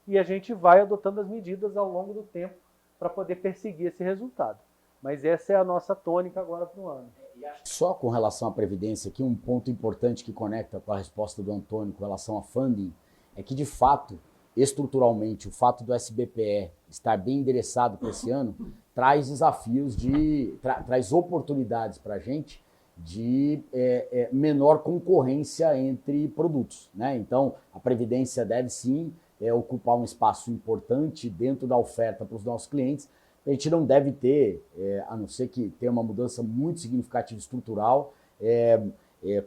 e a gente vai adotando as medidas ao longo do tempo para poder perseguir esse resultado. Mas essa é a nossa tônica agora para o ano. Só com relação à Previdência, aqui um ponto importante que conecta com a resposta do Antônio com relação a funding, é que, de fato, estruturalmente, o fato do SBPE estar bem endereçado para esse ano traz desafios traz oportunidades para a gente de menor concorrência entre produtos, né? Então, a Previdência deve sim ocupar um espaço importante dentro da oferta para os nossos clientes. A gente não deve ter, a não ser que tenha uma mudança muito significativa estrutural,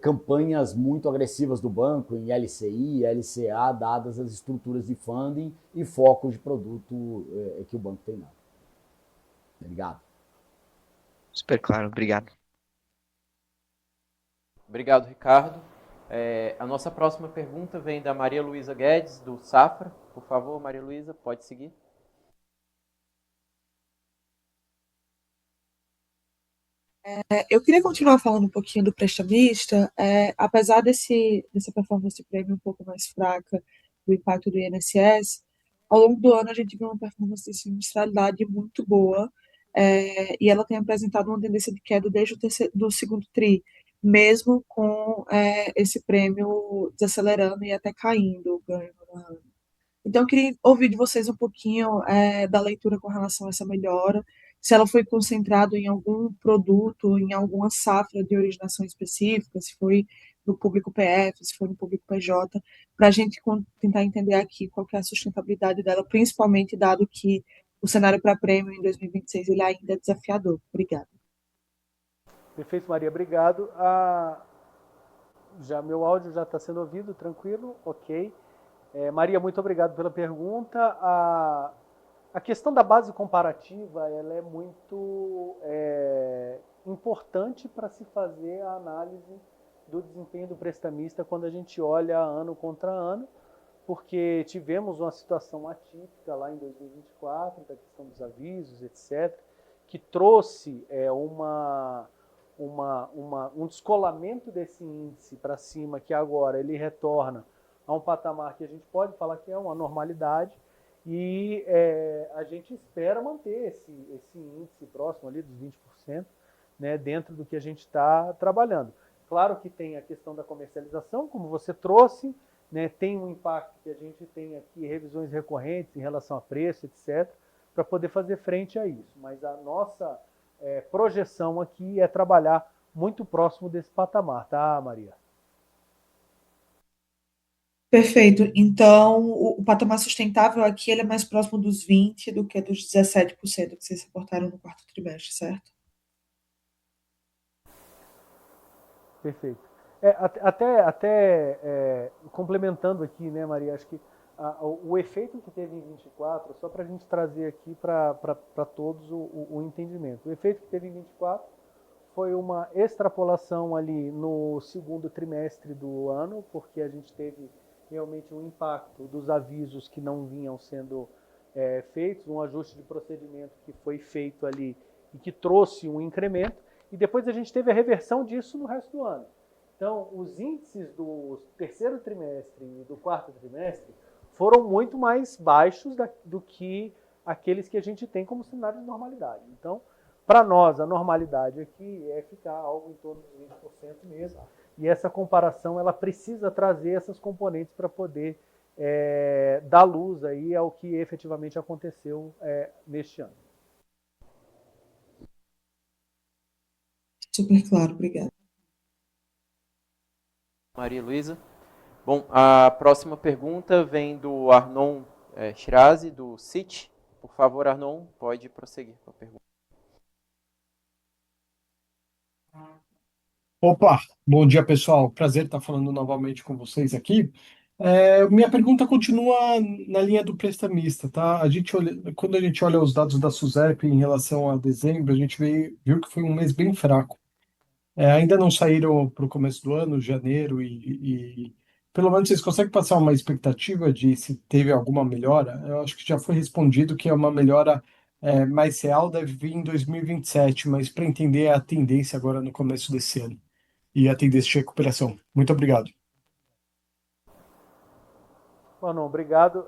campanhas muito agressivas do banco em LCI, LCA, dadas as estruturas de funding e focos de produto que o banco tem dado. Obrigado. Super claro, obrigado. Obrigado, Ricardo. A nossa próxima pergunta vem da Maria Luísa Guedes, do Safra. Por favor, Maria Luísa, pode seguir. Eu queria continuar falando um pouquinho do prestamista, apesar dessa performance de prêmio um pouco mais fraca, do impacto do INSS, ao longo do ano a gente viu uma performance de sinistralidade muito boa, e ela tem apresentado uma tendência de queda desde do segundo TRI, mesmo com esse prêmio desacelerando e até caindo o ganho no ano. Então, eu queria ouvir de vocês um pouquinho da leitura com relação a essa melhora, se ela foi concentrada em algum produto, em alguma safra de originação específica, se foi no público PF, se foi no público PJ, para a gente tentar entender aqui qual que é a sustentabilidade dela, principalmente dado que o cenário para prêmio em 2026 ele ainda é desafiador. Obrigada. Perfeito, Maria, obrigado. Meu áudio já está sendo ouvido, tranquilo, ok. Maria, muito obrigado pela pergunta. A questão da base comparativa ela é muito importante para se fazer a análise do desempenho do prestamista quando a gente olha ano contra ano, porque tivemos uma situação atípica lá em 2024, da questão dos avisos, etc., que trouxe um descolamento desse índice para cima, que agora ele retorna a um patamar que a gente pode falar que é uma normalidade, e a gente espera manter esse índice próximo ali dos 20%, né, dentro do que a gente está trabalhando. Claro que tem a questão da comercialização, como você trouxe, né, tem um impacto que a gente tem aqui, revisões recorrentes em relação a preço, etc., para poder fazer frente a isso. Mas a nossa projeção aqui é trabalhar muito próximo desse patamar, tá, Maria? Perfeito. Então, o patamar sustentável aqui ele é mais próximo dos 20% do que dos 17% que vocês reportaram no quarto trimestre, certo? Perfeito. Complementando aqui, né, Maria, acho que o efeito que teve em 24, só para a gente trazer aqui para todos o entendimento. O efeito que teve em 24 foi uma extrapolação ali no segundo trimestre do ano, porque a gente teve realmente um impacto dos avisos que não vinham sendo feitos, um ajuste de procedimento que foi feito ali e que trouxe um incremento, e depois a gente teve a reversão disso no resto do ano. Então, os índices do terceiro trimestre e do quarto trimestre foram muito mais baixos do que aqueles que a gente tem como cenário de normalidade. Então, para nós, a normalidade aqui é ficar algo em torno de 20% mesmo. E essa comparação ela precisa trazer essas componentes para poder dar luz aí ao que efetivamente aconteceu neste ano. Super claro, obrigada. Maria Luísa. Bom, a próxima pergunta vem do Arnon Shirazi, do Citi. Por favor, Arnon, pode prosseguir com a pergunta. Opa, bom dia pessoal, prazer estar falando novamente com vocês aqui. Minha pergunta continua na linha do prestamista, tá? Quando a gente olha os dados da SUSEP em relação a dezembro, a gente viu que foi um mês bem fraco. Ainda não saíram para o começo do ano, janeiro, e pelo menos vocês conseguem passar uma expectativa de se teve alguma melhora? Eu acho que já foi respondido que é uma melhora mais real, deve vir em 2027, mas para entender a tendência agora no começo desse ano e a tendência de recuperação. Muito obrigado. Não, obrigado.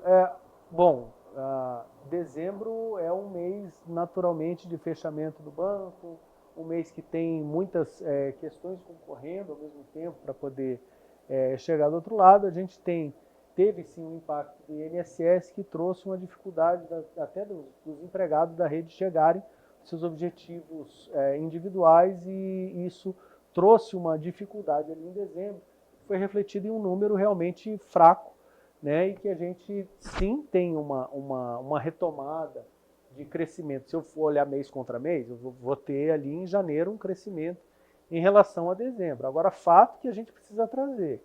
dezembro é um mês naturalmente de fechamento do banco, um mês que tem muitas questões concorrendo ao mesmo tempo para poder chegar do outro lado. A gente teve sim um impacto do INSS que trouxe uma dificuldade até dos empregados da rede chegarem aos seus objetivos individuais, e isso trouxe uma dificuldade ali em dezembro, foi refletido em um número realmente fraco, né, e que a gente sim tem uma retomada de crescimento. Se eu for olhar mês contra mês, eu vou ter ali em janeiro um crescimento em relação a dezembro. Agora, fato que a gente precisa trazer.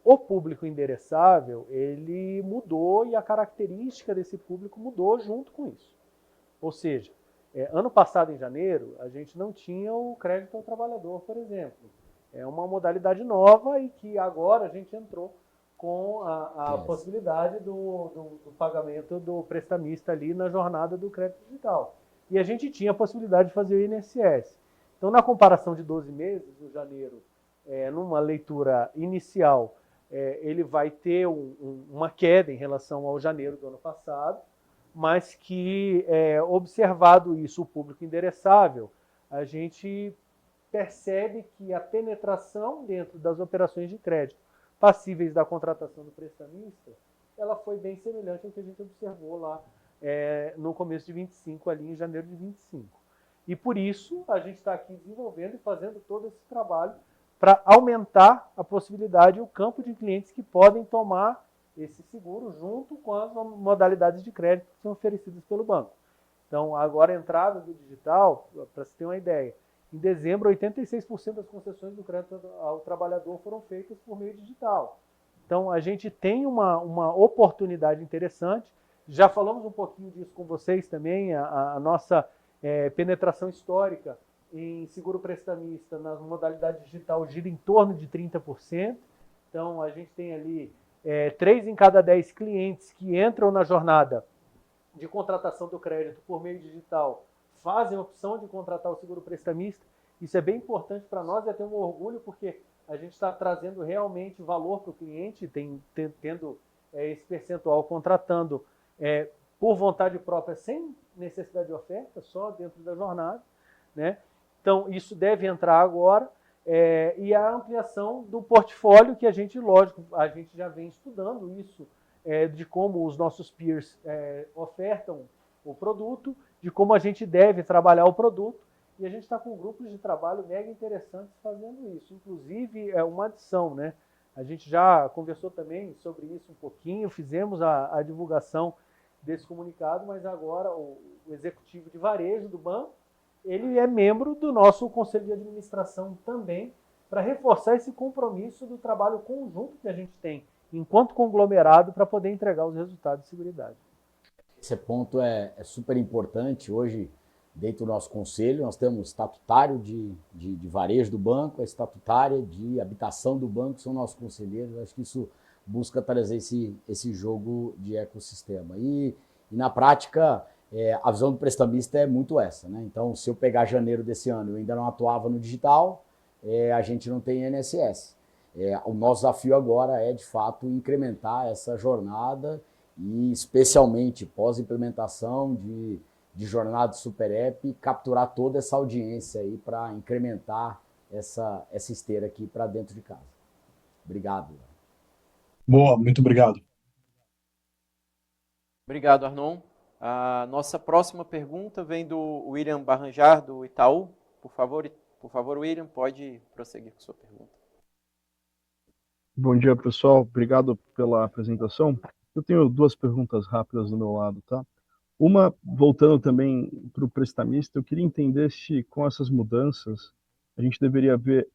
O público endereçável, ele mudou e a característica desse público mudou junto com isso. Ou seja, ano passado, em janeiro, a gente não tinha o crédito ao trabalhador, por exemplo. É uma modalidade nova e que agora a gente entrou com a possibilidade do pagamento do prestamista ali na jornada do crédito digital. E a gente tinha a possibilidade de fazer o INSS. Então, na comparação de 12 meses, o janeiro, numa leitura inicial, ele vai ter uma queda em relação ao janeiro do ano passado, mas que, observado isso, o público endereçável, a gente percebe que a penetração dentro das operações de crédito passíveis da contratação do prestamista, ela foi bem semelhante ao que a gente observou lá no começo de 25, ali em janeiro de 25. E por isso a gente está aqui desenvolvendo e fazendo todo esse trabalho para aumentar a possibilidade e o campo de clientes que podem tomar esse seguro junto com as modalidades de crédito que são oferecidas pelo banco. Então, agora a entrada do digital, para se ter uma ideia, em dezembro, 86% das concessões do crédito ao trabalhador foram feitas por meio digital. Então, a gente tem uma oportunidade interessante. Já falamos um pouquinho disso com vocês também, a nossa penetração histórica em seguro prestamista na modalidade digital gira em torno de 30%. Então, a gente tem ali 3 em cada 10 clientes que entram na jornada de contratação do crédito por meio digital fazem a opção de contratar o seguro prestamista. Isso é bem importante para nós e é ter um orgulho, porque a gente está trazendo realmente valor para o cliente, tendo esse percentual contratando por vontade própria, sem necessidade de oferta, só dentro da jornada, né? Então, isso deve entrar agora. E a ampliação do portfólio, que a gente, lógico, a gente já vem estudando isso, de como os nossos peers ofertam o produto, de como a gente deve trabalhar o produto, e a gente está com grupos de trabalho mega interessantes fazendo isso. Inclusive, é uma adição, né? A gente já conversou também sobre isso um pouquinho, fizemos a divulgação desse comunicado, mas agora o executivo de varejo do banco, ele é membro do nosso conselho de administração também, para reforçar esse compromisso do trabalho conjunto que a gente tem enquanto conglomerado para poder entregar os resultados de seguridade. Esse ponto é super importante. Hoje, dentro do nosso conselho, nós temos estatutário de varejo do banco, a estatutária de habitação do banco, são nossos conselheiros. Acho que isso busca trazer esse jogo de ecossistema. E na prática, a visão do prestamista é muito essa, né? Então, se eu pegar janeiro desse ano, eu ainda não atuava no digital, a gente não tem INSS. O nosso desafio agora é, de fato, incrementar essa jornada e, especialmente, pós-implementação de jornada de Super App, capturar toda essa audiência aí para incrementar essa esteira aqui para dentro de casa. Obrigado. Boa, muito obrigado. Obrigado, Arnon. A nossa próxima pergunta vem do William Barranjar, do Itaú. Por favor, William, pode prosseguir com sua pergunta. Bom dia, pessoal. Obrigado pela apresentação. Eu tenho 2 perguntas rápidas do meu lado, tá? Uma, voltando também para o prestamista, eu queria entender se com essas mudanças a gente deveria ver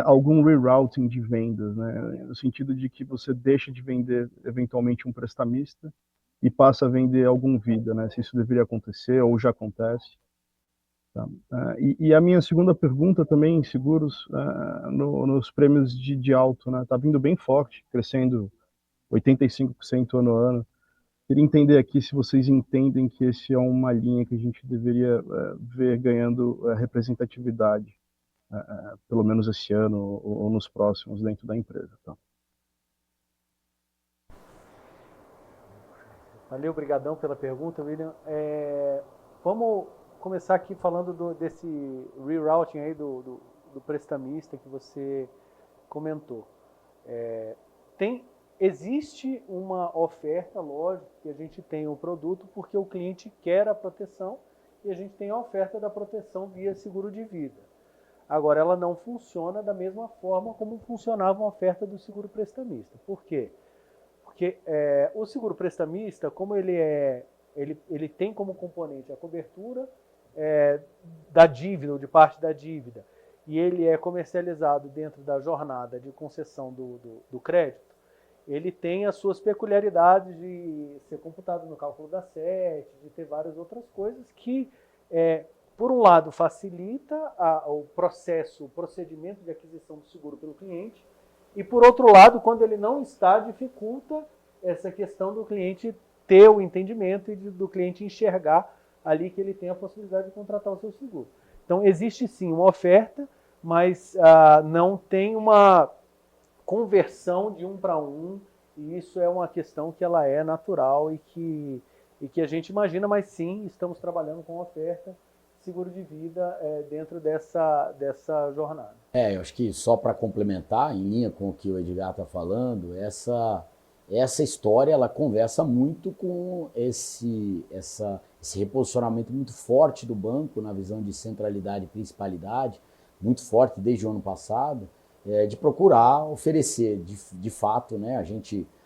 algum rerouting de vendas, né? No sentido de que você deixa de vender eventualmente um prestamista e passa a vender algum vida, né? Se isso deveria acontecer ou já acontece. Tá? E a minha segunda pergunta também em seguros, nos prêmios de auto, né? Tá vindo bem forte, crescendo 85% ano a ano. Queria entender aqui se vocês entendem que esse é uma linha que a gente deveria ver ganhando representatividade, pelo menos esse ano ou nos próximos dentro da empresa. Tá? Valeu, brigadão pela pergunta, William. Vamos começar aqui falando desse rerouting aí do prestamista que você comentou. Existe uma oferta, lógico, que a gente tem o produto porque o cliente quer a proteção e a gente tem a oferta da proteção via seguro de vida. Agora, ela não funciona da mesma forma como funcionava a oferta do seguro prestamista. Por quê? Porque o seguro prestamista, como ele tem como componente a cobertura da dívida ou de parte da dívida, e ele é comercializado dentro da jornada de concessão do crédito, ele tem as suas peculiaridades de ser computado no cálculo da SET, de ter várias outras coisas que, por um lado, facilita o procedimento de aquisição do seguro pelo cliente, e, por outro lado, quando ele não está, dificulta essa questão do cliente ter o entendimento e do cliente enxergar ali que ele tem a possibilidade de contratar o seu seguro. Então, existe sim uma oferta, mas não tem uma conversão de um para um, e isso é uma questão que ela é natural e que a gente imagina, mas sim, estamos trabalhando com oferta seguro de vida dentro dessa jornada. Eu acho que só para complementar, em linha com o que o Edgar está falando, essa história ela conversa muito com esse reposicionamento muito forte do banco na visão de centralidade e principalidade, muito forte desde o ano passado, de procurar oferecer de fato, né,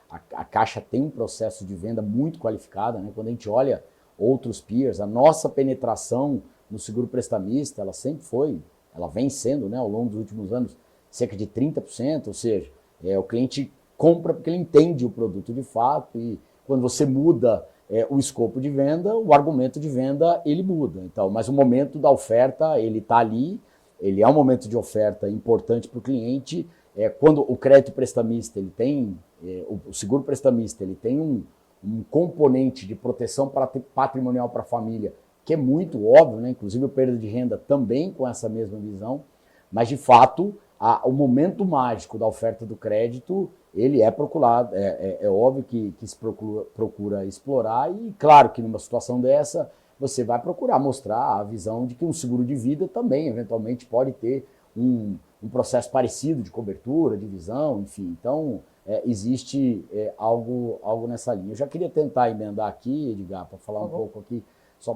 a Caixa tem um processo de venda muito qualificado, né, quando a gente olha outros peers, a nossa penetração no seguro prestamista, ela vem sendo, né, ao longo dos últimos anos, cerca de 30%, ou seja, o cliente compra porque ele entende o produto de fato, e quando você muda o escopo de venda, o argumento de venda ele muda. Então, mas o momento da oferta ele está ali, ele é um momento de oferta importante para o cliente. Quando o crédito prestamista ele tem, o seguro prestamista ele tem um componente de proteção patrimonial para a família que é muito óbvio, né? Inclusive o perda de renda também com essa mesma visão, mas de fato o momento mágico da oferta do crédito ele é procurado, é óbvio que se procura explorar, e claro que numa situação dessa você vai procurar mostrar a visão de que um seguro de vida também eventualmente pode ter um processo parecido de cobertura, de visão, enfim. Então existe algo nessa linha. Eu já queria tentar emendar aqui, Edgar, para falar um pouco aqui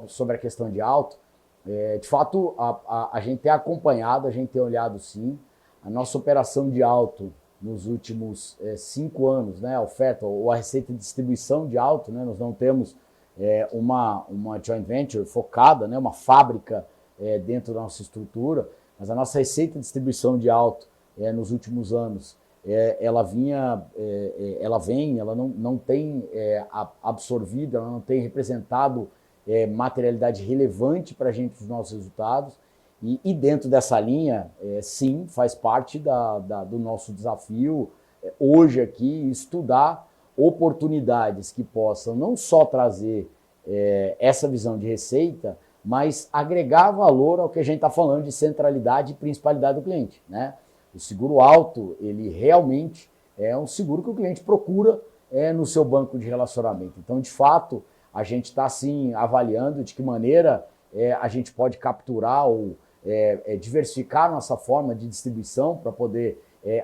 sobre a questão de auto. De fato, a gente tem acompanhado, a gente tem olhado sim, a nossa operação de auto nos últimos 5 anos, né, a oferta ou a receita de distribuição de auto, né, nós não temos uma joint venture focada, né, uma fábrica dentro da nossa estrutura, mas a nossa receita de distribuição de auto nos últimos anos, ela não tem absorvido, ela não tem representado materialidade relevante para a gente dos nossos resultados, e dentro dessa linha, sim, faz parte do nosso desafio hoje aqui estudar oportunidades que possam não só trazer essa visão de receita, mas agregar valor ao que a gente está falando de centralidade e principalidade do cliente, né? O seguro auto, ele realmente é um seguro que o cliente procura no seu banco de relacionamento. Então, de fato, a gente está, sim, avaliando de que maneira a gente pode capturar ou diversificar nossa forma de distribuição para poder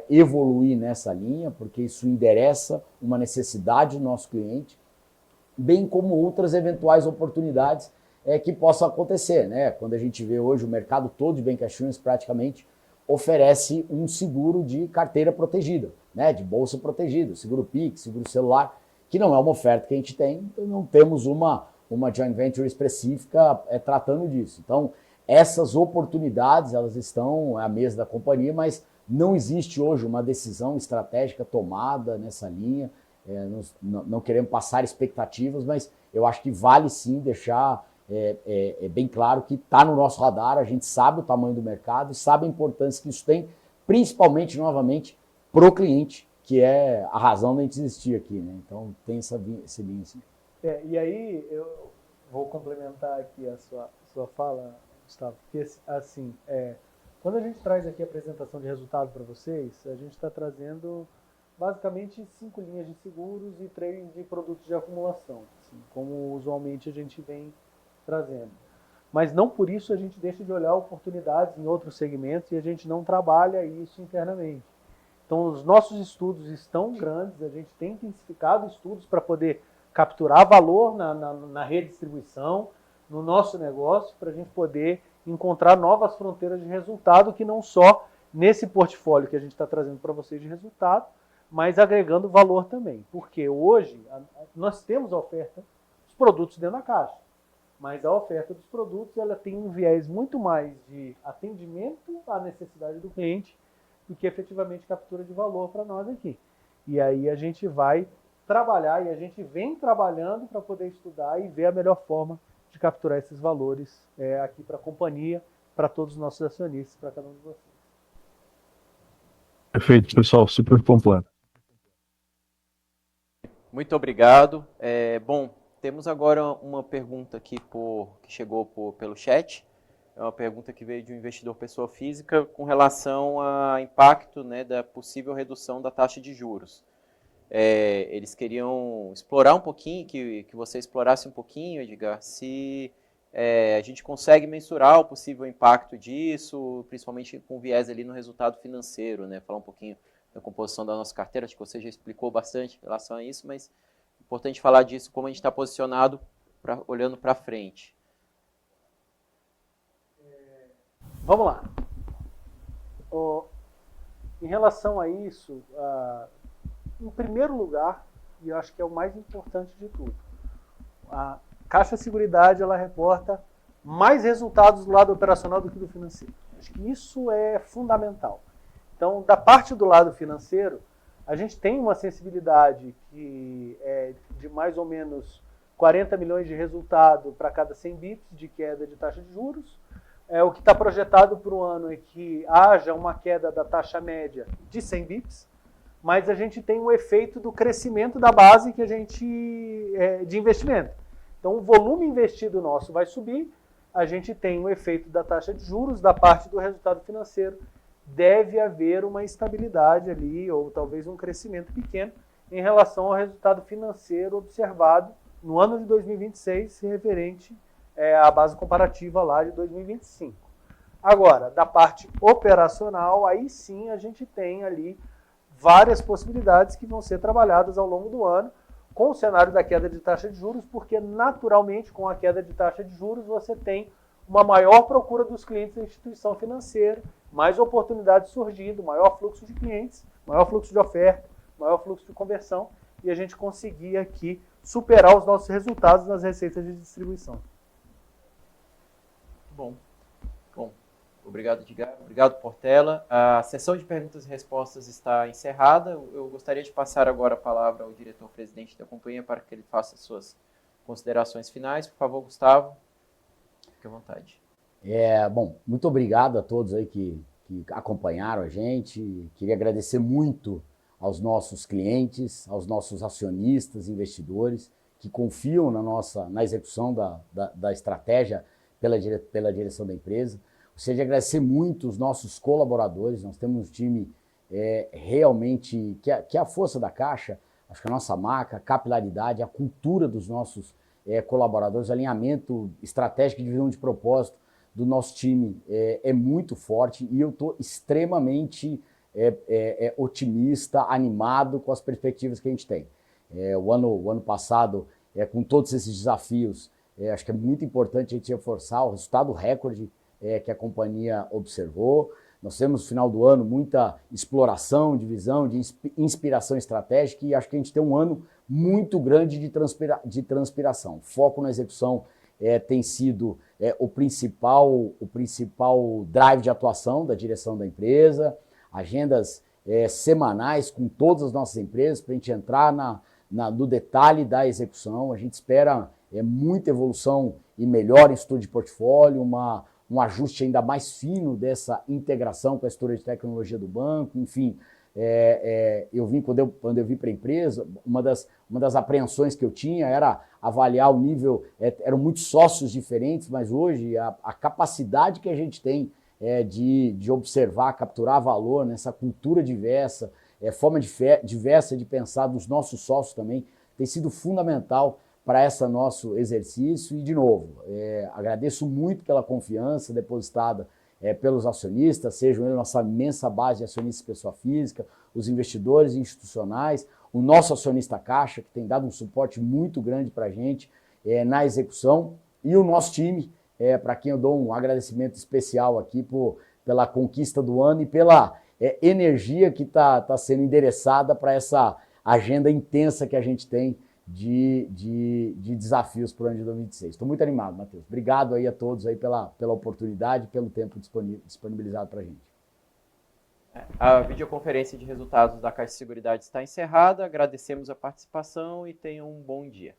evoluir nessa linha, porque isso endereça uma necessidade do nosso cliente, bem como outras eventuais oportunidades que possam acontecer, né? Quando a gente vê hoje o mercado todo de bancassurance praticamente oferece um seguro de carteira protegida, né? De bolsa protegida, seguro Pix, seguro celular, que não é uma oferta que a gente tem, então não temos uma joint venture específica tratando disso. Então, essas oportunidades, elas estão à mesa da companhia, mas não existe hoje uma decisão estratégica tomada nessa linha. Não queremos passar expectativas, mas eu acho que vale sim deixar bem claro que está no nosso radar, a gente sabe o tamanho do mercado e sabe a importância que isso tem, principalmente, novamente, para o cliente, que é a razão da gente existir aqui, né? Então tem essa linha assim. E aí eu vou complementar aqui a sua fala, Gustavo, porque assim, quando a gente traz aqui a apresentação de resultado para vocês, a gente está trazendo basicamente 5 linhas de seguros e 3 de produtos de acumulação. assim, como usualmente a gente vem trazendo. Mas não por isso a gente deixa de olhar oportunidades em outros segmentos e a gente não trabalha isso internamente. Então, os nossos estudos estão grandes, a gente tem intensificado estudos para poder capturar valor na redistribuição, no nosso negócio, para a gente poder encontrar novas fronteiras de resultado, que não só nesse portfólio que a gente está trazendo para vocês de resultado, mas agregando valor também. Porque hoje nós temos a oferta dos produtos dentro da caixa, mas a oferta dos produtos ela tem um viés muito mais de atendimento à necessidade do cliente do que efetivamente captura de valor para nós aqui. E aí a gente vai trabalhar e a gente vem trabalhando para poder estudar e ver a melhor forma de capturar esses valores aqui para a companhia, para todos os nossos acionistas, para cada um de vocês. Perfeito, pessoal, super completo. Muito obrigado. Bom, temos agora uma pergunta aqui que chegou pelo chat. É uma pergunta que veio de um investidor pessoa física com relação ao impacto, né, da possível redução da taxa de juros. Eles queriam explorar um pouquinho, que você explorasse um pouquinho, Edgar, se a gente consegue mensurar o possível impacto disso, principalmente com viés ali no resultado financeiro, né? Falar um pouquinho da composição da nossa carteira, acho que você já explicou bastante em relação a isso, mas é importante falar disso, como a gente está posicionado olhando para frente. Vamos lá. Em relação a isso, em primeiro lugar, e eu acho que é o mais importante de tudo, a Caixa Seguridade ela reporta mais resultados do lado operacional do que do financeiro. Acho que isso é fundamental. Então, da parte do lado financeiro, a gente tem uma sensibilidade que é de mais ou menos 40 milhões de resultado para cada 100 bips de queda de taxa de juros. O que está projetado para o ano é que haja uma queda da taxa média de 100 bips, mas a gente tem o efeito do crescimento da base que a gente de investimento. Então, o volume investido nosso vai subir, a gente tem o efeito da taxa de juros, da parte do resultado financeiro, deve haver uma estabilidade ali, ou talvez um crescimento pequeno, em relação ao resultado financeiro observado no ano de 2026, referente à base comparativa lá de 2025. Agora, da parte operacional, aí sim a gente tem ali várias possibilidades que vão ser trabalhadas ao longo do ano, com o cenário da queda de taxa de juros, porque naturalmente com a queda de taxa de juros você tem uma maior procura dos clientes da instituição financeira, mais oportunidades surgindo, maior fluxo de clientes, maior fluxo de oferta, maior fluxo de conversão, e a gente conseguir aqui superar os nossos resultados nas receitas de distribuição. Bom. Obrigado, Edgar. Obrigado, Portela. A sessão de perguntas e respostas está encerrada. Eu gostaria de passar agora a palavra ao diretor-presidente da companhia para que ele faça suas considerações finais. Por favor, Gustavo, fique à vontade. Bom, muito obrigado a todos aí que acompanharam a gente. Queria agradecer muito aos nossos clientes, aos nossos acionistas, investidores, que confiam na execução da estratégia pela direção da empresa. Gostaria de agradecer muito os nossos colaboradores. Nós temos um time realmente que é a força da Caixa, acho que a nossa marca, a capilaridade, a cultura dos nossos colaboradores, o alinhamento estratégico de visão de propósito do nosso time é muito forte, e eu estou extremamente otimista, animado com as perspectivas que a gente tem. O ano passado, com todos esses desafios, acho que é muito importante a gente reforçar o resultado recorde que a companhia observou. Nós temos no final do ano muita exploração de visão, de inspiração estratégica, e acho que a gente tem um ano muito grande de transpiração. Foco na execução tem sido o principal drive de atuação da direção da empresa, agendas semanais com todas as nossas empresas para a gente entrar no detalhe da execução. A gente espera muita evolução e melhor em estudo de portfólio, um ajuste ainda mais fino dessa integração com a estrutura de tecnologia do banco, enfim. Quando eu vim para a empresa, uma das apreensões que eu tinha era avaliar o nível, eram muitos sócios diferentes, mas hoje a capacidade que a gente tem de observar, capturar valor nessa cultura diversa, forma diversa de pensar dos nossos sócios também, tem sido fundamental para esse nosso exercício. E, de novo, agradeço muito pela confiança depositada pelos acionistas, sejam eles nossa imensa base de acionistas pessoa física, os investidores institucionais, o nosso acionista Caixa, que tem dado um suporte muito grande para a gente na execução, e o nosso time, para quem eu dou um agradecimento especial aqui pela conquista do ano e pela energia que está sendo endereçada para essa agenda intensa que a gente tem de desafios para o ano de 2026. Estou muito animado, Matheus. Obrigado aí a todos aí pela oportunidade e pelo tempo disponibilizado para a gente. A videoconferência de resultados da Caixa de Seguridade está encerrada. Agradecemos a participação e tenham um bom dia.